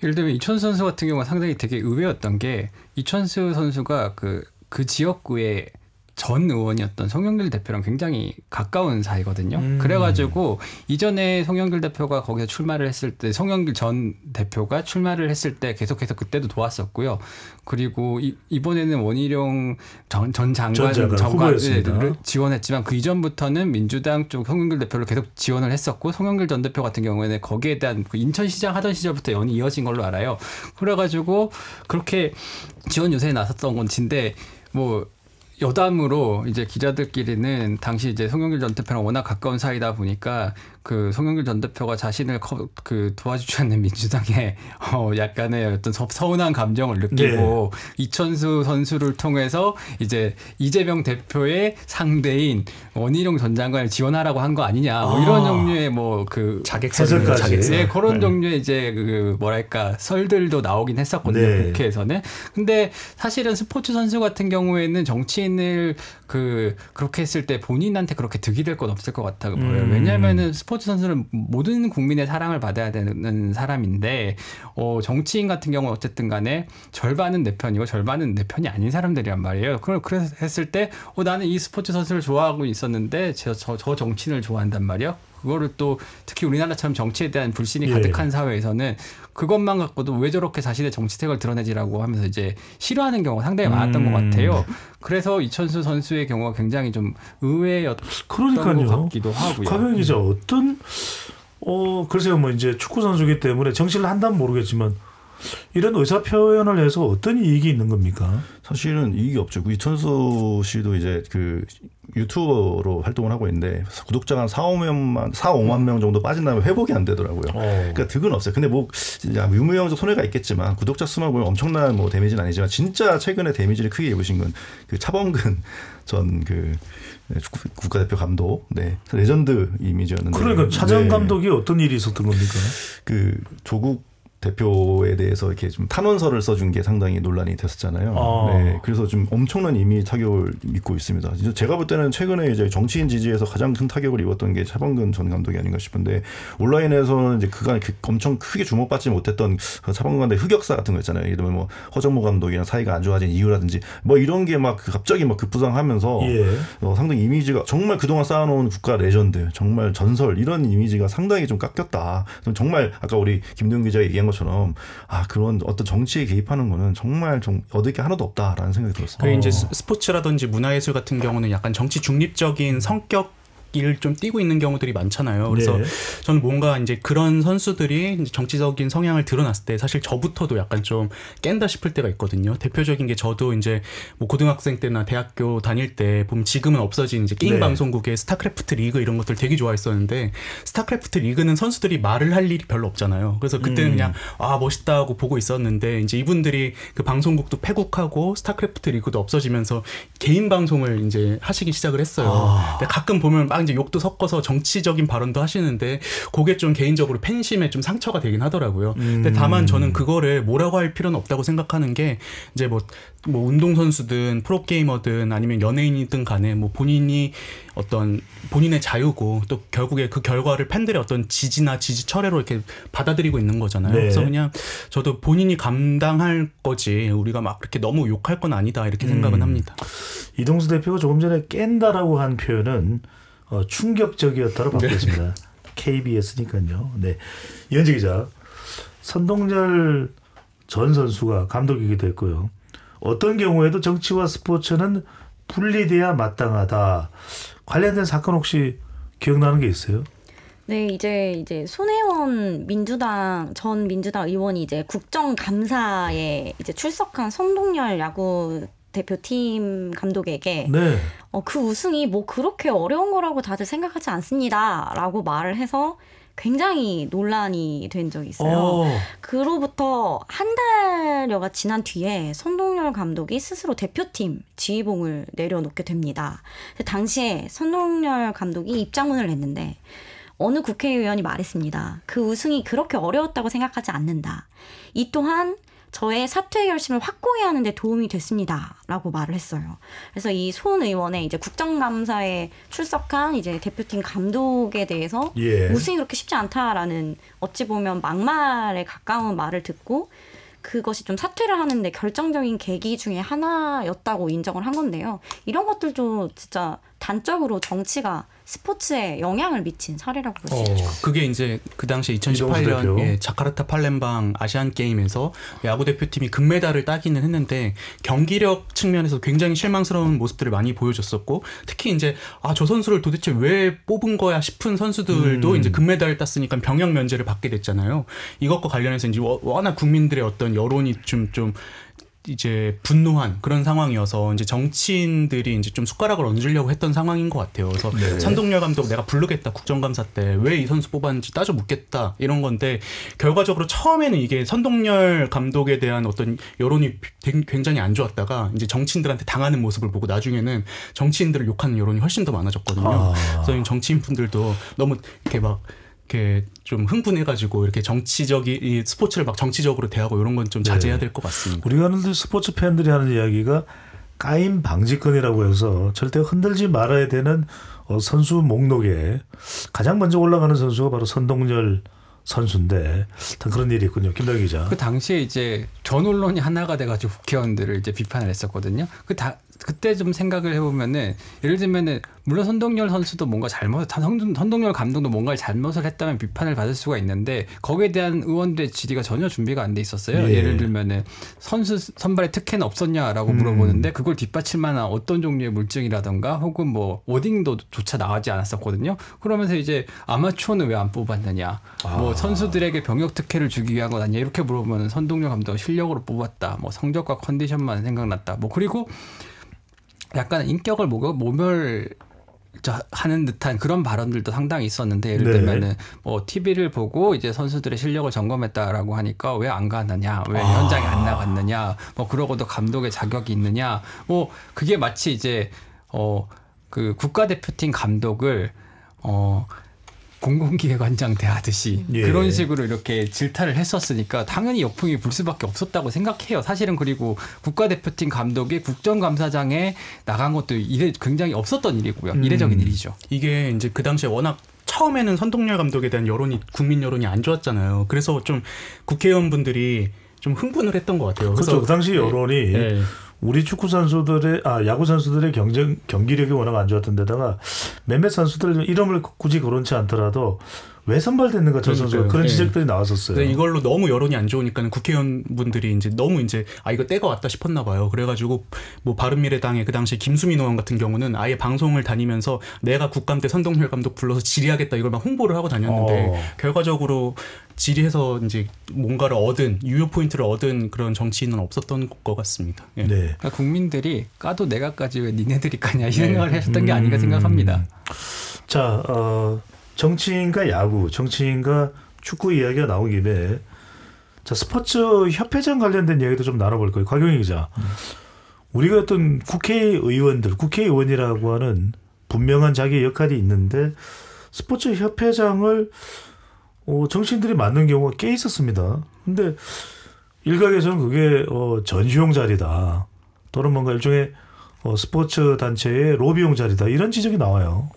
예를 들면 이천수 선수 같은 경우가 상당히 되게 의외였던 게 이천수 선수가 그 지역구의 전 의원이었던 송영길 대표랑 굉장히 가까운 사이거든요. 그래가지고 이전에 송영길 대표가 거기서 출마를 했을 때 송영길 전 대표가 출마를 했을 때 계속해서 그때도 도왔었고요. 그리고 이번에는 원희룡 전 장관을 지원했지만 그 이전부터는 민주당 쪽 송영길 대표를 계속 지원을 했었고 송영길 전 대표 같은 경우에는 거기에 대한 그 인천시장 하던 시절부터 연이 이어진 걸로 알아요. 그래가지고 그렇게 지원 요새에 나섰던 건지인데 뭐 여담으로 이제 기자들끼리는 당시 이제 송영길 전 대표랑 워낙 가까운 사이다 보니까 그 송영길 전 대표가 자신을 도와주지 않는 민주당에 약간의 어떤 서운한 감정을 느끼고 이천수 선수를 통해서 이제 이재명 대표의 상대인 원희룡 전 장관을 지원하라고 한 거 아니냐 뭐 이런 종류의 뭐 그 자객까지 그런 종류의 이제 그 뭐랄까 설들도 나오긴 했었거든요. 국회에서는. 근데 사실은 스포츠 선수 같은 경우에는 정치인을 그렇게 했을 때 본인한테 그렇게 득이 될 건 없을 것 같아 보여요. 왜냐하면은 스포츠 선수는 모든 국민의 사랑을 받아야 되는 사람인데 정치인 같은 경우는 어쨌든 간에 절반은 내 편이고 절반은 내 편이 아닌 사람들이란 말이에요. 그래서 했을 때 나는 이 스포츠 선수를 좋아하고 있었는데 저 정치인을 좋아한단 말이에요. 그거를 또 특히 우리나라처럼 정치에 대한 불신이 가득한 사회에서는 그것만 갖고도 왜 저렇게 자신의 정치색을 드러내지라고 하면서 이제 싫어하는 경우가 상당히 많았던 것 같아요. 그래서 이천수 선수의 경우가 굉장히 좀 의외였던 것 같기도 하고요. 가명 기자 어떤 글쎄요 뭐 이제 축구 선수이기 때문에 정치를 한다면 모르겠지만 이런 의사 표현을 해서 어떤 이익이 있는 겁니까? 사실은 이익이 없죠. 이천수 씨도 이제 그 유튜버로 활동을 하고 있는데 구독자가 한 4-5만 명 정도 빠진 다음에 회복이 안 되더라고요. 그러니까 득은 없어요. 근데 뭐 유무형적 손해가 있겠지만 구독자 수만 보면 엄청난 뭐 데미지는 아니지만 진짜 최근에 데미지를 크게 입으신 건 그 차범근 전 그 국가대표 감독, 레전드 이미지였는데. 그러니까 차장 감독이 어떤 일이 있었던 겁니까? 그 조국 대표에 대해서 이렇게 좀 탄원서를 써준 게 상당히 논란이 됐었잖아요. 그래서 좀 엄청난 이미 타격을 입고 있습니다. 제가 볼 때는 최근에 이제 정치인 지지에서 가장 큰 타격을 입었던 게 차범근 전 감독이 아닌가 싶은데 온라인에서는 이제 그간 엄청 크게 주목받지 못했던 차범근 감독의 흑역사 같은 거 있잖아요. 예를 들면 뭐 허정무 감독이랑 사이가 안 좋아진 이유라든지 뭐 이런 게 막 갑자기 막 급부상하면서 상당히 이미지가 정말 그동안 쌓아놓은 국가 레전드, 정말 전설 이런 이미지가 상당히 좀 깎였다. 정말 아까 우리 김도영 기자가 얘기한 것처럼 그런 어떤 정치에 개입하는 거는 정말 좀 얻을 게 하나도 없다라는 생각이 들었어요. 그 이제 스포츠라든지 문화예술 같은 경우는 약간 정치 중립적인 성격 을 좀 띠고 있는 경우들이 많잖아요. 그래서 저는 뭔가 이제 그런 선수들이 이제 정치적인 성향을 드러났을 때 사실 저부터도 약간 좀 깬다 싶을 때가 있거든요. 대표적인 게 저도 이제 뭐 고등학생 때나 대학교 다닐 때 보면 지금은 없어진 이제 게임 방송국의 스타크래프트 리그 이런 것들 되게 좋아했었는데 스타크래프트 리그는 선수들이 말을 할 일이 별로 없잖아요. 그래서 그때는 그냥 멋있다고 보고 있었는데 이제 이분들이 그 방송국도 폐국하고 스타크래프트 리그도 없어지면서 개인 방송을 이제 하시기 시작을 했어요. 근데 가끔 보면 막 이제 욕도 섞어서 정치적인 발언도 하시는데 그게 좀 개인적으로 팬심에 좀 상처가 되긴 하더라고요. 근데 다만 저는 그거를 뭐라고 할 필요는 없다고 생각하는 게 이제 뭐 운동선수든 프로게이머든 아니면 연예인이든 간에 뭐 본인이 어떤 본인의 자유고 또 결국에 그 결과를 팬들의 어떤 지지나 지지 철회로 이렇게 받아들이고 있는 거잖아요. 네. 그래서 그냥 저도 본인이 감당할 거지 우리가 막 그렇게 너무 욕할 건 아니다 이렇게 생각은 합니다. 이동수 대표가 조금 전에 깬다라고 한 표현은 충격적이었다로 바뀌었습니다. 네. KBS니까요. 네. 이현지 기자, 선동열 전 선수가 감독이기도 했고요. 어떤 경우에도 정치와 스포츠는 분리돼야 마땅하다. 관련된 사건 혹시 기억나는 게 있어요? 네, 이제 손혜원 전 민주당 의원이 이제 국정감사에 이제 출석한 선동열 야구 대표팀 감독에게 네. 그 우승이 뭐 그렇게 어려운 거라고 다들 생각하지 않습니다라고 말을 해서 굉장히 논란이 된 적이 있어요. 그로부터 한 달여가 지난 뒤에 선동열 감독이 스스로 대표팀 지휘봉을 내려놓게 됩니다. 당시에 선동열 감독이 입장문을 냈는데 어느 국회의원이 말했습니다. 그 우승이 그렇게 어려웠다고 생각하지 않는다. 이 또한 저의 사퇴 결심을 확고히 하는 데 도움이 됐습니다. 라고 말을 했어요. 그래서 이 손 의원의 이제 국정감사에 출석한 이제 대표팀 감독에 대해서 우승이 그렇게 쉽지 않다라는 어찌 보면 막말에 가까운 말을 듣고 그것이 좀 사퇴를 하는데 결정적인 계기 중에 하나였다고 인정을 한 건데요. 이런 것들도 진짜 단적으로 정치가 스포츠에 영향을 미친 사례라고 볼 수 있죠. 그게 이제 그 당시 2018년 자카르타 팔렘방 아시안 게임에서 야구 대표팀이 금메달을 따기는 했는데 경기력 측면에서 굉장히 실망스러운 모습들을 많이 보여줬었고 특히 이제 저 선수를 도대체 왜 뽑은 거야 싶은 선수들도 이제 금메달을 땄으니까 병역 면제를 받게 됐잖아요. 이것과 관련해서 이제 워낙 국민들의 어떤 여론이 좀 이제 분노한 그런 상황이어서 이제 정치인들이 이제 좀 숟가락을 얹으려고 했던 상황인 것 같아요. 그래서 선동열 감독 내가 부르겠다 국정감사 때 왜 이 선수 뽑았는지 따져 묻겠다 이런 건데 결과적으로 처음에는 이게 선동열 감독에 대한 어떤 여론이 굉장히 안 좋았다가 이제 정치인들한테 당하는 모습을 보고 나중에는 정치인들을 욕하는 여론이 훨씬 더 많아졌거든요. 그래서 정치인 분들도 너무 이렇게 좀 흥분해가지고 이렇게 이 스포츠를 막 정치적으로 대하고 이런 건 좀 자제해야 될 것 같습니다. 우리가 하는 스포츠 팬들이 하는 이야기가 까임 방지권이라고 해서 절대 흔들지 말아야 되는 선수 목록에 가장 먼저 올라가는 선수가 바로 선동열 선수인데 그런 일이 있군요. 김다희 기자. 그 당시에 이제 전 언론이 하나가 돼가지고 국회의원들을 이제 비판을 했었거든요. 그때 좀 생각을 해보면은 예를 들면은 물론 선동열 선수도 뭔가 선동열 감독도 뭔가를 잘못을 했다면 비판을 받을 수가 있는데 거기에 대한 의원들의 질의가 전혀 준비가 안 돼 있었어요. 예를 들면은 선수 선발에 특혜는 없었냐라고 물어보는데 그걸 뒷받칠 만한 어떤 종류의 물증이라던가 혹은 뭐 워딩도조차 나가지 않았었거든요. 그러면서 이제 아마추어는 왜 안 뽑았느냐, 뭐 선수들에게 병역 특혜를 주기 위한 건 아니냐 이렇게 물어보면 선동열 감독은 실력으로 뽑았다, 뭐 성적과 컨디션만 생각났다, 뭐 그리고 약간 인격을 모멸하는 듯한 그런 발언들도 상당히 있었는데 예를 들면은 뭐 TV를 보고 이제 선수들의 실력을 점검했다라고 하니까 왜 안 가느냐, 왜 현장에 안 나갔느냐, 뭐 그러고도 감독의 자격이 있느냐, 뭐 그게 마치 이제 그 국가대표팀 감독을 공공기획관장 대하듯이 그런 식으로 이렇게 질타를 했었으니까 당연히 역풍이 불 수밖에 없었다고 생각해요. 사실은 그리고 국가대표팀 감독이 국정감사장에 나간 것도 굉장히 없었던 일이고요. 이례적인 일이죠. 이게 이제 그 당시에 워낙 처음에는 선동열 감독에 대한 국민 여론이 안 좋았잖아요. 그래서 좀 국회의원분들이 좀 흥분을 했던 것 같아요. 그렇죠. 그 당시 여론이 우리 축구 선수들의 야구 선수들의 경기력이 워낙 안 좋았던 데다가 몇몇 선수들 이름을 굳이 거론치 않더라도 왜 선발됐는가 저 선수가 그런 지적들이 나왔었어요. 이걸로 너무 여론이 안 좋으니까는 국회의원분들이 이제 너무 이거 때가 왔다 싶었나 봐요. 그래가지고 뭐 바른미래당의 그 당시 김수민 의원 같은 경우는 아예 방송을 다니면서 내가 국감 때 선동열 감독 불러서 질의하겠다 이걸 막 홍보를 하고 다녔는데 결과적으로 질의해서 이제 뭔가를 유효 포인트를 얻은 그런 정치인은 없었던 것 같습니다. 그러니까 국민들이 까도 내가 까지 왜 니네들이 까냐 이 생각을 했었던 게 아닌가 생각합니다. 자, 정치인과 야구, 정치인과 축구 이야기가 나온 김에 자 스포츠 협회장 관련된 이야기도 좀 나눠볼 거예요. 곽용희 기자. 우리가 어떤 국회의원이라고 하는 분명한 자기의 역할이 있는데 스포츠 협회장을 정치인들이 맡는 경우가 꽤 있었습니다. 근데 일각에서는 그게 전시용 자리다. 또는 뭔가 일종의 스포츠 단체의 로비용 자리다. 이런 지적이 나와요.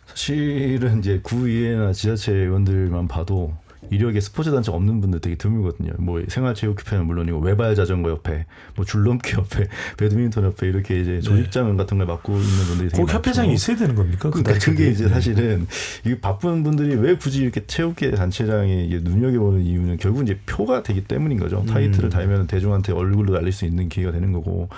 사실은 이제 구의회나 지자체 의원들만 봐도 이력에 스포츠 단체 없는 분들 되게 드물거든요. 뭐 생활체육협회는 물론이고 외발자전거협회, 뭐 줄넘기 협회, 배드민턴 협회 이렇게 이제 조직장 같은 걸 맡고 있는 분들이 되게 많죠. 협회장이 있어야 되는 겁니까? 그러니까 그게 이제 사실은 이 바쁜 분들이 왜 굳이 이렇게 체육계 단체장이 눈여겨보는 이유는 결국 이제 표가 되기 때문인 거죠. 타이틀을 달면 대중한테 얼굴로 날릴 수 있는 기회가 되는 거고,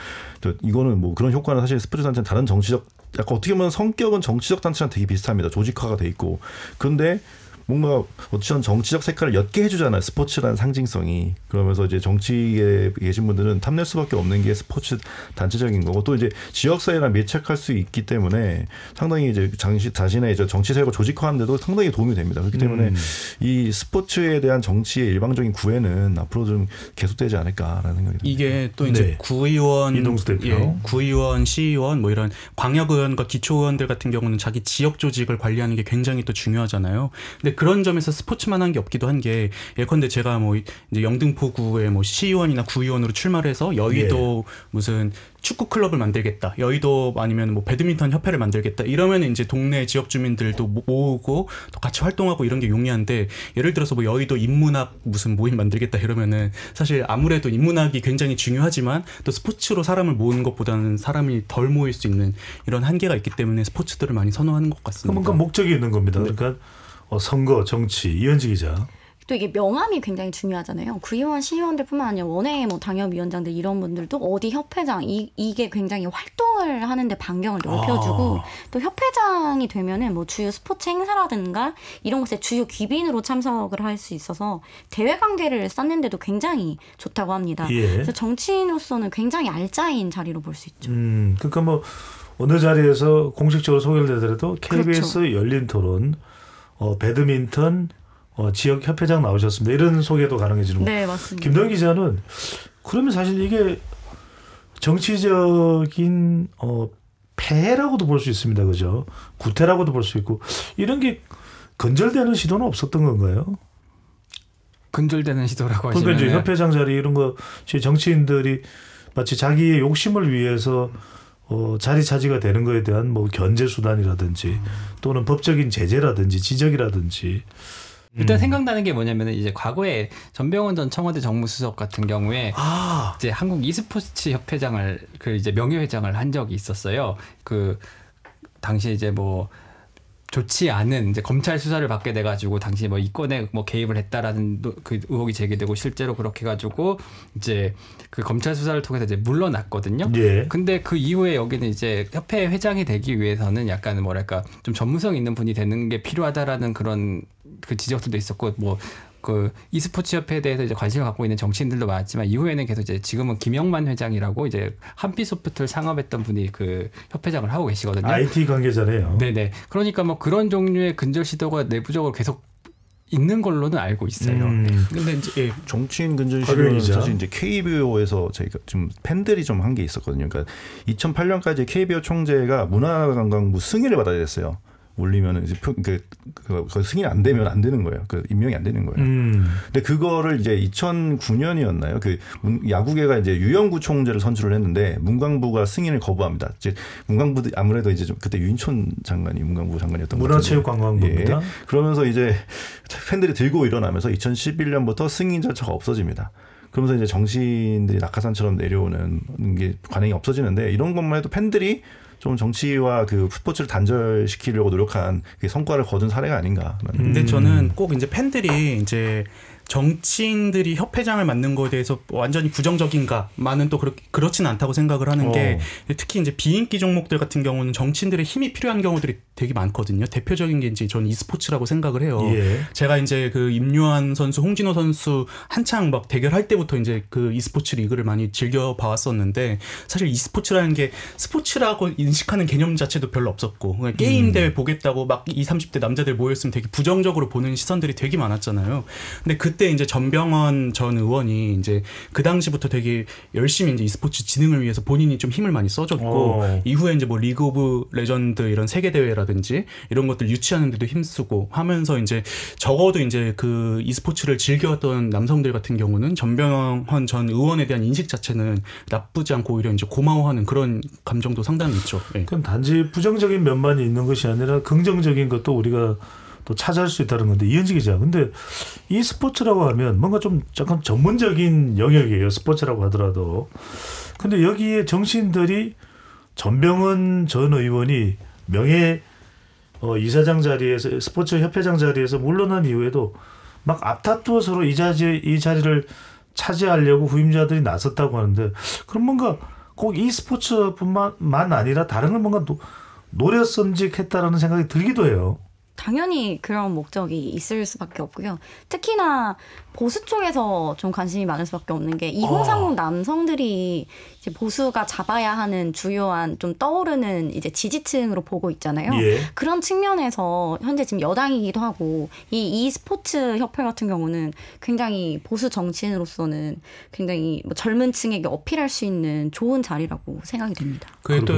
또 이거는 뭐 그런 효과는 사실 스포츠 단체는 다른 정치적, 약간 어떻게 보면 성격은 정치적 단체랑 되게 비슷합니다. 조직화가 돼 있고. 그런데 뭔가 어찌든 정치적 색깔을 옅게 해주잖아요. 스포츠라는 상징성이. 그러면서 이제 정치에 계신 분들은 탐낼 수밖에 없는 게 스포츠 단체적인 거고, 또 이제 지역사회랑 밀착할 수 있기 때문에 상당히 이제 자신의 이제 정치 사역을 조직화하는데도 상당히 도움이 됩니다. 그렇기 때문에 이 스포츠에 대한 정치의 일방적인 구애는 앞으로 좀 계속되지 않을까라는 생각이 듭니다. 이게 또 이제 구의원, 이동수 대표, 구의원, 시의원, 뭐 이런 광역의원과 기초의원들 같은 경우는 자기 지역 조직을 관리하는 게 굉장히 또 중요하잖아요. 근데 그런 점에서 스포츠만 한 게 없기도 한 게, 예컨대 제가 뭐 이제 영등포구에 뭐 시의원이나 구의원으로 출마를 해서 여의도 무슨 축구 클럽을 만들겠다, 여의도 아니면 뭐 배드민턴 협회를 만들겠다 이러면 이제 동네 지역 주민들도 모으고 또 같이 활동하고 이런 게 용이한데, 예를 들어서 뭐 여의도 인문학 무슨 모임 만들겠다 이러면은 사실 아무래도 인문학이 굉장히 중요하지만 또 스포츠로 사람을 모으는 것보다는 사람이 덜 모일 수 있는 이런 한계가 있기 때문에 스포츠들을 많이 선호하는 것 같습니다. 뭔가 목적이 있는 겁니다. 그러니까 선거, 정치, 이현지 기자. 또 이게 명함이 굉장히 중요하잖아요. 구의원, 시의원들뿐만 아니라 원외 뭐 당협위원장들 이런 분들도 어디 협회장 이게 굉장히 활동을 하는데 반경을 넓혀주고, 또 협회장이 되면은 뭐 주요 스포츠 행사라든가 이런 곳에 주요 귀빈으로 참석을 할 수 있어서 대외 관계를 쌓는데도 굉장히 좋다고 합니다. 그래서 정치인으로서는 굉장히 알짜인 자리로 볼 수 있죠. 그러니까 뭐 어느 자리에서 공식적으로 소개를 해드려도 KBS 그렇죠. 열린 토론, 배드민턴 지역 협회장 나오셨습니다. 이런 소개도 가능해지는 거예요. 네, 맞습니다. 김동현 기자는 그러면 사실 이게 정치적인 폐해라고도 볼 수 있습니다. 그죠? 구태라고도 볼 수 있고, 이런 게 근절되는 시도는 없었던 건가요? 근절되는 시도라고 하시면, 그러니까 이제 협회장 자리 이런 거 정치인들이 마치 자기의 욕심을 위해서 자리 차지가 되는 거에 대한 뭐 견제 수단이라든지 또는 법적인 제재라든지 지적이라든지. 일단 생각나는 게 뭐냐면 이제 과거에 전병헌 전 청와대 정무수석 같은 경우에 이제 한국 e스포츠 협회장을 이제 명예회장을 한 적이 있었어요. 그 당시 이제 뭐 좋지 않은 이제 검찰 수사를 받게 돼가지고 당시 뭐 이권에 뭐 개입을 했다라는 그 의혹이 제기되고 실제로 그렇게 가지고 이제 그 검찰 수사를 통해서 이제 물러났거든요. 예. 근데 그 이후에 여기는 이제 협회 회장이 되기 위해서는 약간 뭐랄까 좀 전문성 있는 분이 되는 게 필요하다라는 그런 그 지적들도 있었고, 뭐 그 e스포츠 협회에 대해서 이제 관심을 갖고 있는 정치인들도 많았지만 이후에는 계속 이제 지금은 김영만 회장이라고 이제 한빛소프트를 창업했던 분이 그 협회장을 하고 계시거든요. IT 관계자네요. 네네. 그러니까 뭐 그런 종류의 근절 시도가 내부적으로 계속 있는 걸로는 알고 있어요. 근데 이제 정치인 근절 시도는 사실 이제 KBO에서 저희가 좀 팬들이 좀 한 게 있었거든요. 그러니까 2008년까지 KBO 총재가 문화관광부 승인을 받아야 됐어요. 올리면은 이제 그 승인 안 되면 안 되는 거예요. 그 임명이 안 되는 거예요. 근데 그거를 이제 2009년이었나요? 그 야구계가 이제 유영구 총재를 선출을 했는데 문광부가 승인을 거부합니다. 이제 문광부도 아무래도 이제 좀 그때 유인촌 장관이 문광부 장관이었던 것 같아요. 문화체육관광부입니다. 예. 그러면서 이제 팬들이 들고 일어나면서 2011년부터 승인 절차가 없어집니다. 그러면서 이제 정치인들이 낙하산처럼 내려오는 게 관행이 없어지는데, 이런 것만 해도 팬들이 좀 정치와 그 스포츠를 단절시키려고 노력한 성과를 거둔 사례가 아닌가. 근데 저는 꼭 이제 팬들이 이제 정치인들이 협회장을 맡는 거에 대해서 완전히 부정적인가만은 또 그렇진 않다고 생각을 하는 게, 특히 이제 비인기 종목들 같은 경우는 정치인들의 힘이 필요한 경우들이 되게 많거든요. 대표적인 게 이제 전 e스포츠라고 생각을 해요. 예. 제가 이제 그 임요한 선수, 홍진호 선수 한창 막 대결할 때부터 이제 그 e스포츠 리그를 많이 즐겨 봐왔었는데, 사실 e스포츠라는 게 스포츠라고 인식하는 개념 자체도 별로 없었고, 그냥 게임 대회 보겠다고 막 20, 30대 남자들 모였으면 되게 부정적으로 보는 시선들이 되게 많았잖아요. 근데 그때 이제 전병헌 전 의원이 이제 그 당시부터 되게 열심히 이제 e스포츠 진흥을 위해서 본인이 좀 힘을 많이 써줬고 이후에 이제 뭐 리그 오브 레전드 이런 세계 대회라든지 이런 것들 유치하는 데도 힘쓰고 하면서 이제 적어도 이제 그 e스포츠를 즐겨왔던 남성들 같은 경우는 전병헌 전 의원에 대한 인식 자체는 나쁘지 않고 오히려 이제 고마워하는 그런 감정도 상당히 있죠. 네. 그럼 단지 부정적인 면만이 있는 것이 아니라 긍정적인 것도 우리가 또 찾아할 수 있다는 건데, 이현지 기자, 근데 이 스포츠라고 하면 뭔가 좀 약간 전문적인 영역이에요. 스포츠라고 하더라도. 근데 여기에 정치인들이 전병헌 전 의원이 명예 이사장 자리에서, 스포츠 협회장 자리에서 물러난 이후에도 막 앞다투어 서로 이 자리를 차지하려고 후임자들이 나섰다고 하는데, 그럼 뭔가 꼭 이 스포츠뿐만 아니라 다른 걸 뭔가 노렸음직했다라는 생각이 들기도 해요. 당연히 그런 목적이 있을 수밖에 없고요. 특히나 보수 쪽에서 좀 관심이 많을 수밖에 없는 게 2030 남성들이 이제 보수가 잡아야 하는 주요한 좀 떠오르는 이제 지지층으로 보고 있잖아요. 예. 그런 측면에서 현재 지금 여당이기도 하고 이 스포츠 협회 같은 경우는 굉장히 보수 정치인으로서는 굉장히 뭐 젊은 층에게 어필할 수 있는 좋은 자리라고 생각이 됩니다. 그게 또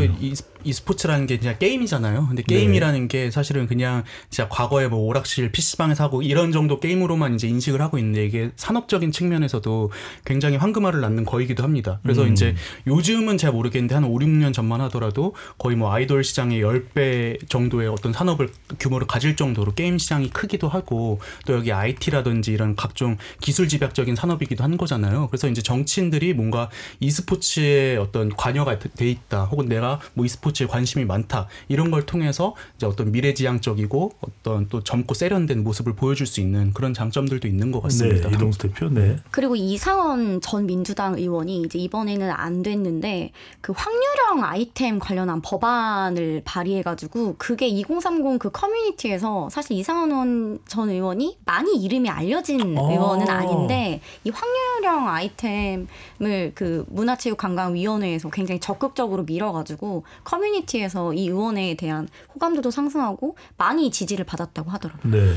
이 스포츠라는 게 그냥 게임이잖아요. 근데 게임이라는 게 사실은 그냥 진짜 과거에 뭐 오락실 PC방에서 하고 이런 정도 게임으로만 이제 인식을 하고 있는데, 이게 산업적인 측면에서도 굉장히 황금알을 낳는 거이기도 합니다. 그래서 이제 요즘은 잘 모르겠는데 한 5, 6년 전만 하더라도 거의 뭐 아이돌 시장의 10배 정도의 어떤 산업을 규모를 가질 정도로 게임 시장이 크기도 하고, 또 여기 IT라든지 이런 각종 기술 집약적인 산업이기도 한 거잖아요. 그래서 이제 정치인들이 뭔가 e스포츠에 어떤 관여가 돼 있다, 혹은 내가 뭐 e스포츠에 관심이 많다, 이런 걸 통해서 이제 어떤 미래지향적이고 어떤 또 젊고 세련된 모습을 보여줄 수 있는 그런 장점들도 있는 것 같습니다. 네, 이동수 대표. 네. 그리고 이상원 전 민주당 의원이 이제 이번에는 안 됐는데 그 확률형 아이템 관련한 법안을 발의해가지고 그게 2030 그 커뮤니티에서 사실 이상원 전 의원이 많이 이름이 알려진 의원은 아닌데, 이 확률형 아이템을 그 문화체육관광위원회에서 굉장히 적극적으로 밀어가지고 커뮤니티에서 이 의원에 대한 호감도도 상승하고 많이 지지를 받았다고 하더라고요. 네.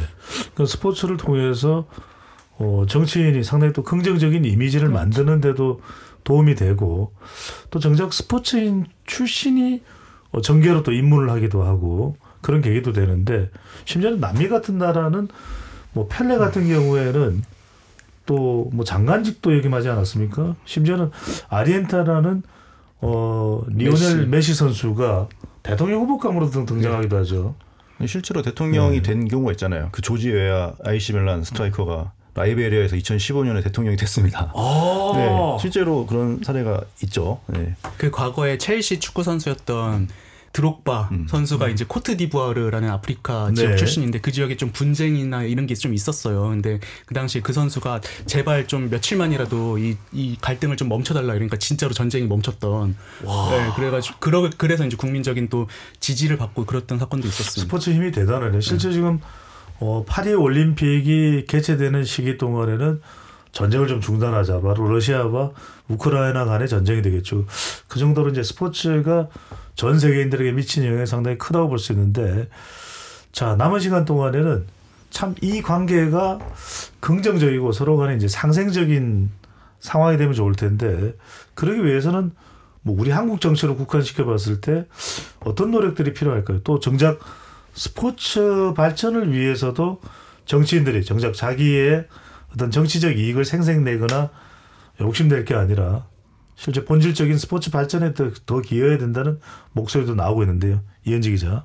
그 스포츠를 통해서 정치인이 상당히 또 긍정적인 이미지를 만드는 데도 도움이 되고, 또 정작 스포츠인 출신이 정계로 또 입문을 하기도 하고 그런 계기도 되는데, 심지어는 남미 같은 나라는 뭐 펠레 같은 경우에는 또 뭐 장관직도 역임하지 않았습니까? 심지어는 아르헨티나는 리오넬 메시 선수가 대통령 후보감으로 등장하기도 하죠. 실제로 대통령이 된 경우가 있잖아요. 그 조지 웨아 AC 밀란 스트라이커가 라이베리아에서 2015년에 대통령이 됐습니다. 네, 실제로 그런 사례가 있죠. 네. 그 과거에 첼시 축구 선수였던 드록바 선수가 이제 코트디부아르라는 아프리카 지역 출신인데, 그 지역에 좀 분쟁이나 이런 게 좀 있었어요. 근데 그 당시 그 선수가 제발 좀 며칠만이라도 이 갈등을 좀 멈춰달라 이러니까 진짜로 전쟁이 멈췄던. 네, 그래가지고 그래서 이제 국민적인 또 지지를 받고 그랬던 사건도 있었습니다. 스포츠 힘이 대단하네. 실제 지금 파리 올림픽이 개최되는 시기 동안에는 전쟁을 좀 중단하자, 바로 러시아와 우크라이나 간의 전쟁이 되겠죠. 그 정도로 이제 스포츠가 전 세계인들에게 미친 영향이 상당히 크다고 볼 수 있는데, 자, 남은 시간 동안에는 참 이 관계가 긍정적이고 서로 간에 이제 상생적인 상황이 되면 좋을 텐데, 그러기 위해서는 뭐 우리 한국 정치로 국한시켜 봤을 때 어떤 노력들이 필요할까요? 또 정작 스포츠 발전을 위해서도 정치인들이 정작 자기의 어떤 정치적 이익을 생색내거나 욕심낼 게 아니라 실제 본질적인 스포츠 발전에 더 기여해야 된다는 목소리도 나오고 있는데요. 이현지 기자.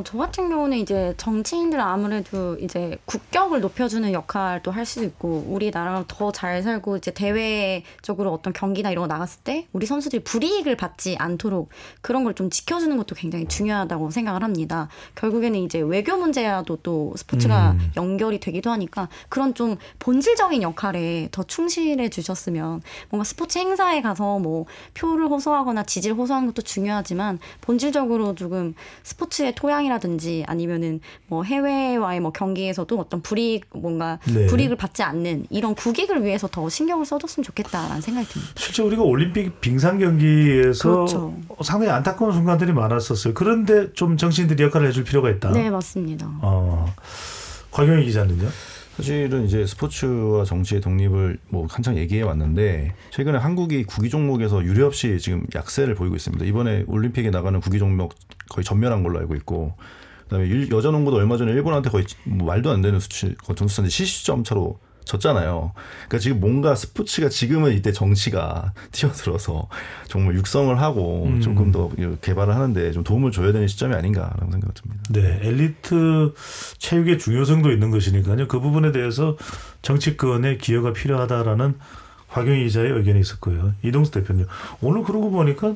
저 같은 경우는 이제 정치인들은 아무래도 이제 국격을 높여주는 역할도 할 수도 있고, 우리나라가 더 잘 살고 이제 대외적으로 어떤 경기나 이런 거 나갔을 때 우리 선수들이 불이익을 받지 않도록 그런 걸 좀 지켜주는 것도 굉장히 중요하다고 생각을 합니다. 결국에는 이제 외교 문제와도 또 스포츠가 연결이 되기도 하니까 그런 좀 본질적인 역할에 더 충실해 주셨으면, 뭔가 스포츠 행사에 가서 뭐 표를 호소하거나 지지를 호소하는 것도 중요하지만 본질적으로 조금 스포츠의 토양이라든지 아니면은 뭐 해외와의 뭐 경기에서도 어떤 불이익을 받지 않는 이런 국익을 위해서 더 신경을 써줬으면 좋겠다라는 생각이 듭니다. 실제 우리가 올림픽 빙상 경기에서 그렇죠. 상당히 안타까운 순간들이 많았었어요. 그런데 좀 정치인들이 역할을 해줄 필요가 있다. 네, 맞습니다. 곽영희 기자는요? 사실은 이제 스포츠와 정치의 독립을 뭐 한창 얘기해 왔는데 최근에 한국이 구기 종목에서 유례없이 지금 약세를 보이고 있습니다. 이번에 올림픽에 나가는 구기 종목 거의 전멸한 걸로 알고 있고 그다음에 여자 농구도 얼마 전에 일본한테 거의 뭐 말도 안 되는 수치 점수인데 70점 차로 졌잖아요. 그러니까 지금 뭔가 스포츠가 지금은 이때 정치가 뛰어들어서 정말 육성을 하고 조금 더 개발을 하는데 좀 도움을 줘야 되는 시점이 아닌가라는 생각이 듭니다. 네, 엘리트 체육의 중요성도 있는 것이니까요. 그 부분에 대해서 정치권의 기여가 필요하다라는 박영희 기자의 의견이 있었고요. 이동수 대표님, 오늘 그러고 보니까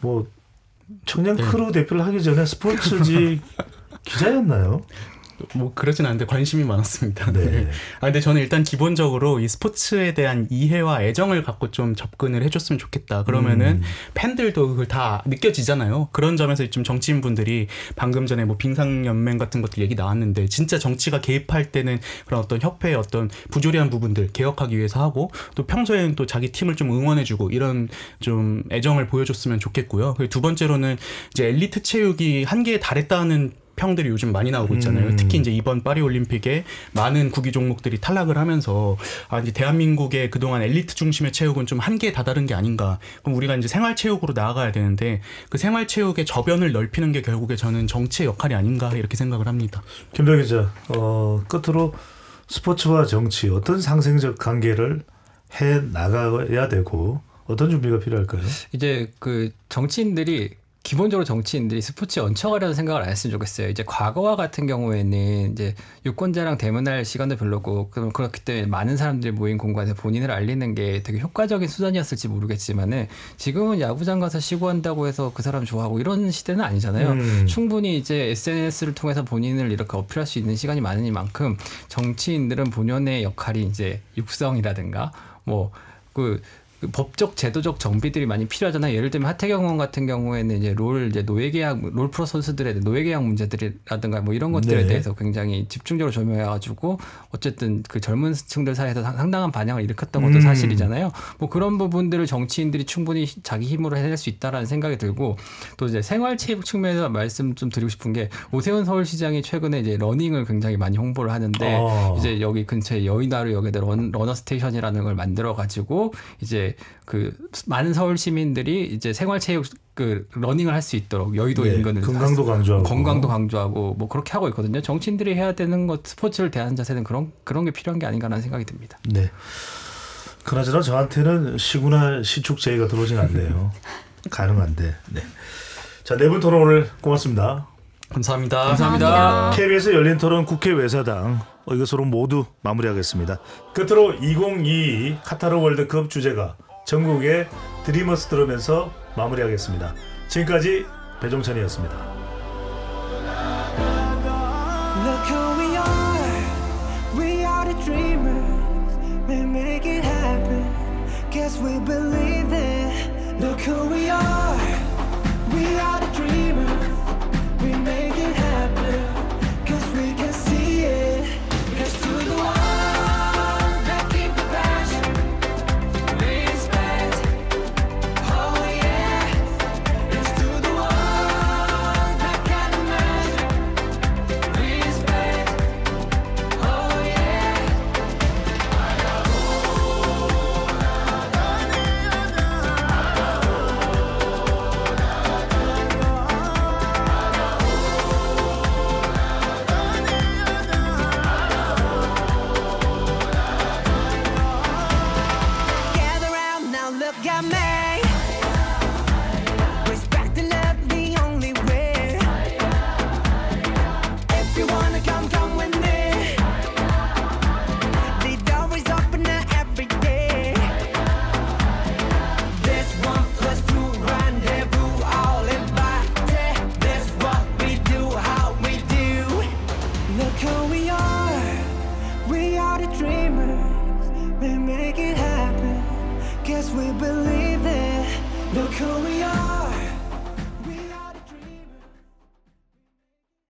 뭐 청년 크루 대표를 하기 전에 스포츠지 기자였나요? 뭐 그러진 않은데 관심이 많았습니다. 네. 근데 저는 일단 기본적으로 이 스포츠에 대한 이해와 애정을 갖고 좀 접근을 해줬으면 좋겠다. 그러면은 팬들도 그걸 다 느껴지잖아요. 그런 점에서 좀 정치인분들이 방금 전에 뭐 빙상연맹 같은 것들 얘기 나왔는데 진짜 정치가 개입할 때는 그런 어떤 협회의 어떤 부조리한 부분들 개혁하기 위해서 하고 또 평소에는 또 자기 팀을 좀 응원해주고 이런 좀 애정을 보여줬으면 좋겠고요. 그리고 두 번째로는 이제 엘리트 체육이 한계에 달했다는 평들이 요즘 많이 나오고 있잖아요. 특히 이제 이번 파리 올림픽에 많은 구기 종목들이 탈락을 하면서 이제 대한민국의 그동안 엘리트 중심의 체육은 좀 한계에 다다른 게 아닌가. 그럼 우리가 이제 생활 체육으로 나아가야 되는데 그 생활 체육의 저변을 넓히는 게 결국에 저는 정치의 역할이 아닌가 이렇게 생각을 합니다. 김도영 기자, 끝으로 스포츠와 정치 어떤 상생적 관계를 해 나가야 되고 어떤 준비가 필요할까요? 이제 그 기본적으로 정치인들이 스포츠에 얹혀가려는 생각을 안 했으면 좋겠어요. 이제 과거와 같은 경우에는 이제 유권자랑 대면할 시간도 별로고 그렇기 때문에 많은 사람들이 모인 공간에서 본인을 알리는 게 되게 효과적인 수단이었을지 모르겠지만은 지금은 야구장 가서 시구한다고 해서 그 사람 좋아하고 이런 시대는 아니잖아요. 충분히 이제 SNS를 통해서 본인을 이렇게 어필할 수 있는 시간이 많으니만큼 정치인들은 본연의 역할이 이제 육성이라든가 법적 제도적 정비들이 많이 필요하잖아요. 예를 들면 하태경 의원 같은 경우에는 이제 롤 프로 선수들의 노예계약 문제들이라든가 뭐 이런 것들에 대해서 굉장히 집중적으로 조명해가지고 어쨌든 그 젊은 층들 사이에서 상당한 반향을 일으켰던 것도 사실이잖아요. 뭐 그런 부분들을 정치인들이 충분히 자기 힘으로 해낼 수 있다라는 생각이 들고 또 이제 생활체육 측면에서 말씀 좀 드리고 싶은 게 오세훈 서울시장이 최근에 이제 러닝을 굉장히 많이 홍보를 하는데 이제 여기 근처에 여의나루역에다 러너 스테이션이라는 걸 만들어가지고 이제 그 많은 서울 시민들이 이제 생활체육 그 러닝을 할 수 있도록 여의도 인근을 건강도 강조하고 뭐 그렇게 하고 있거든요. 정치인들이 해야 되는 것 스포츠를 대하는 자세는 그런 게 필요한 게 아닌가라는 생각이 듭니다. 네. 그나저나 저한테는 시구나 시축 제의가 들어오진 않네요. 가능한데. 네. 자, 네 분 토론 오늘 고맙습니다. 감사합니다. KBS 열린 토론 국회 외사당 이것으로 모두 마무리하겠습니다. 끝으로 2022 카타르 월드컵 주제가 전국의 드리머스 들으면서 마무리하겠습니다. 지금까지 배종찬이었습니다. Look who we are. We are the dreamers. We make it happen. Guess we believe.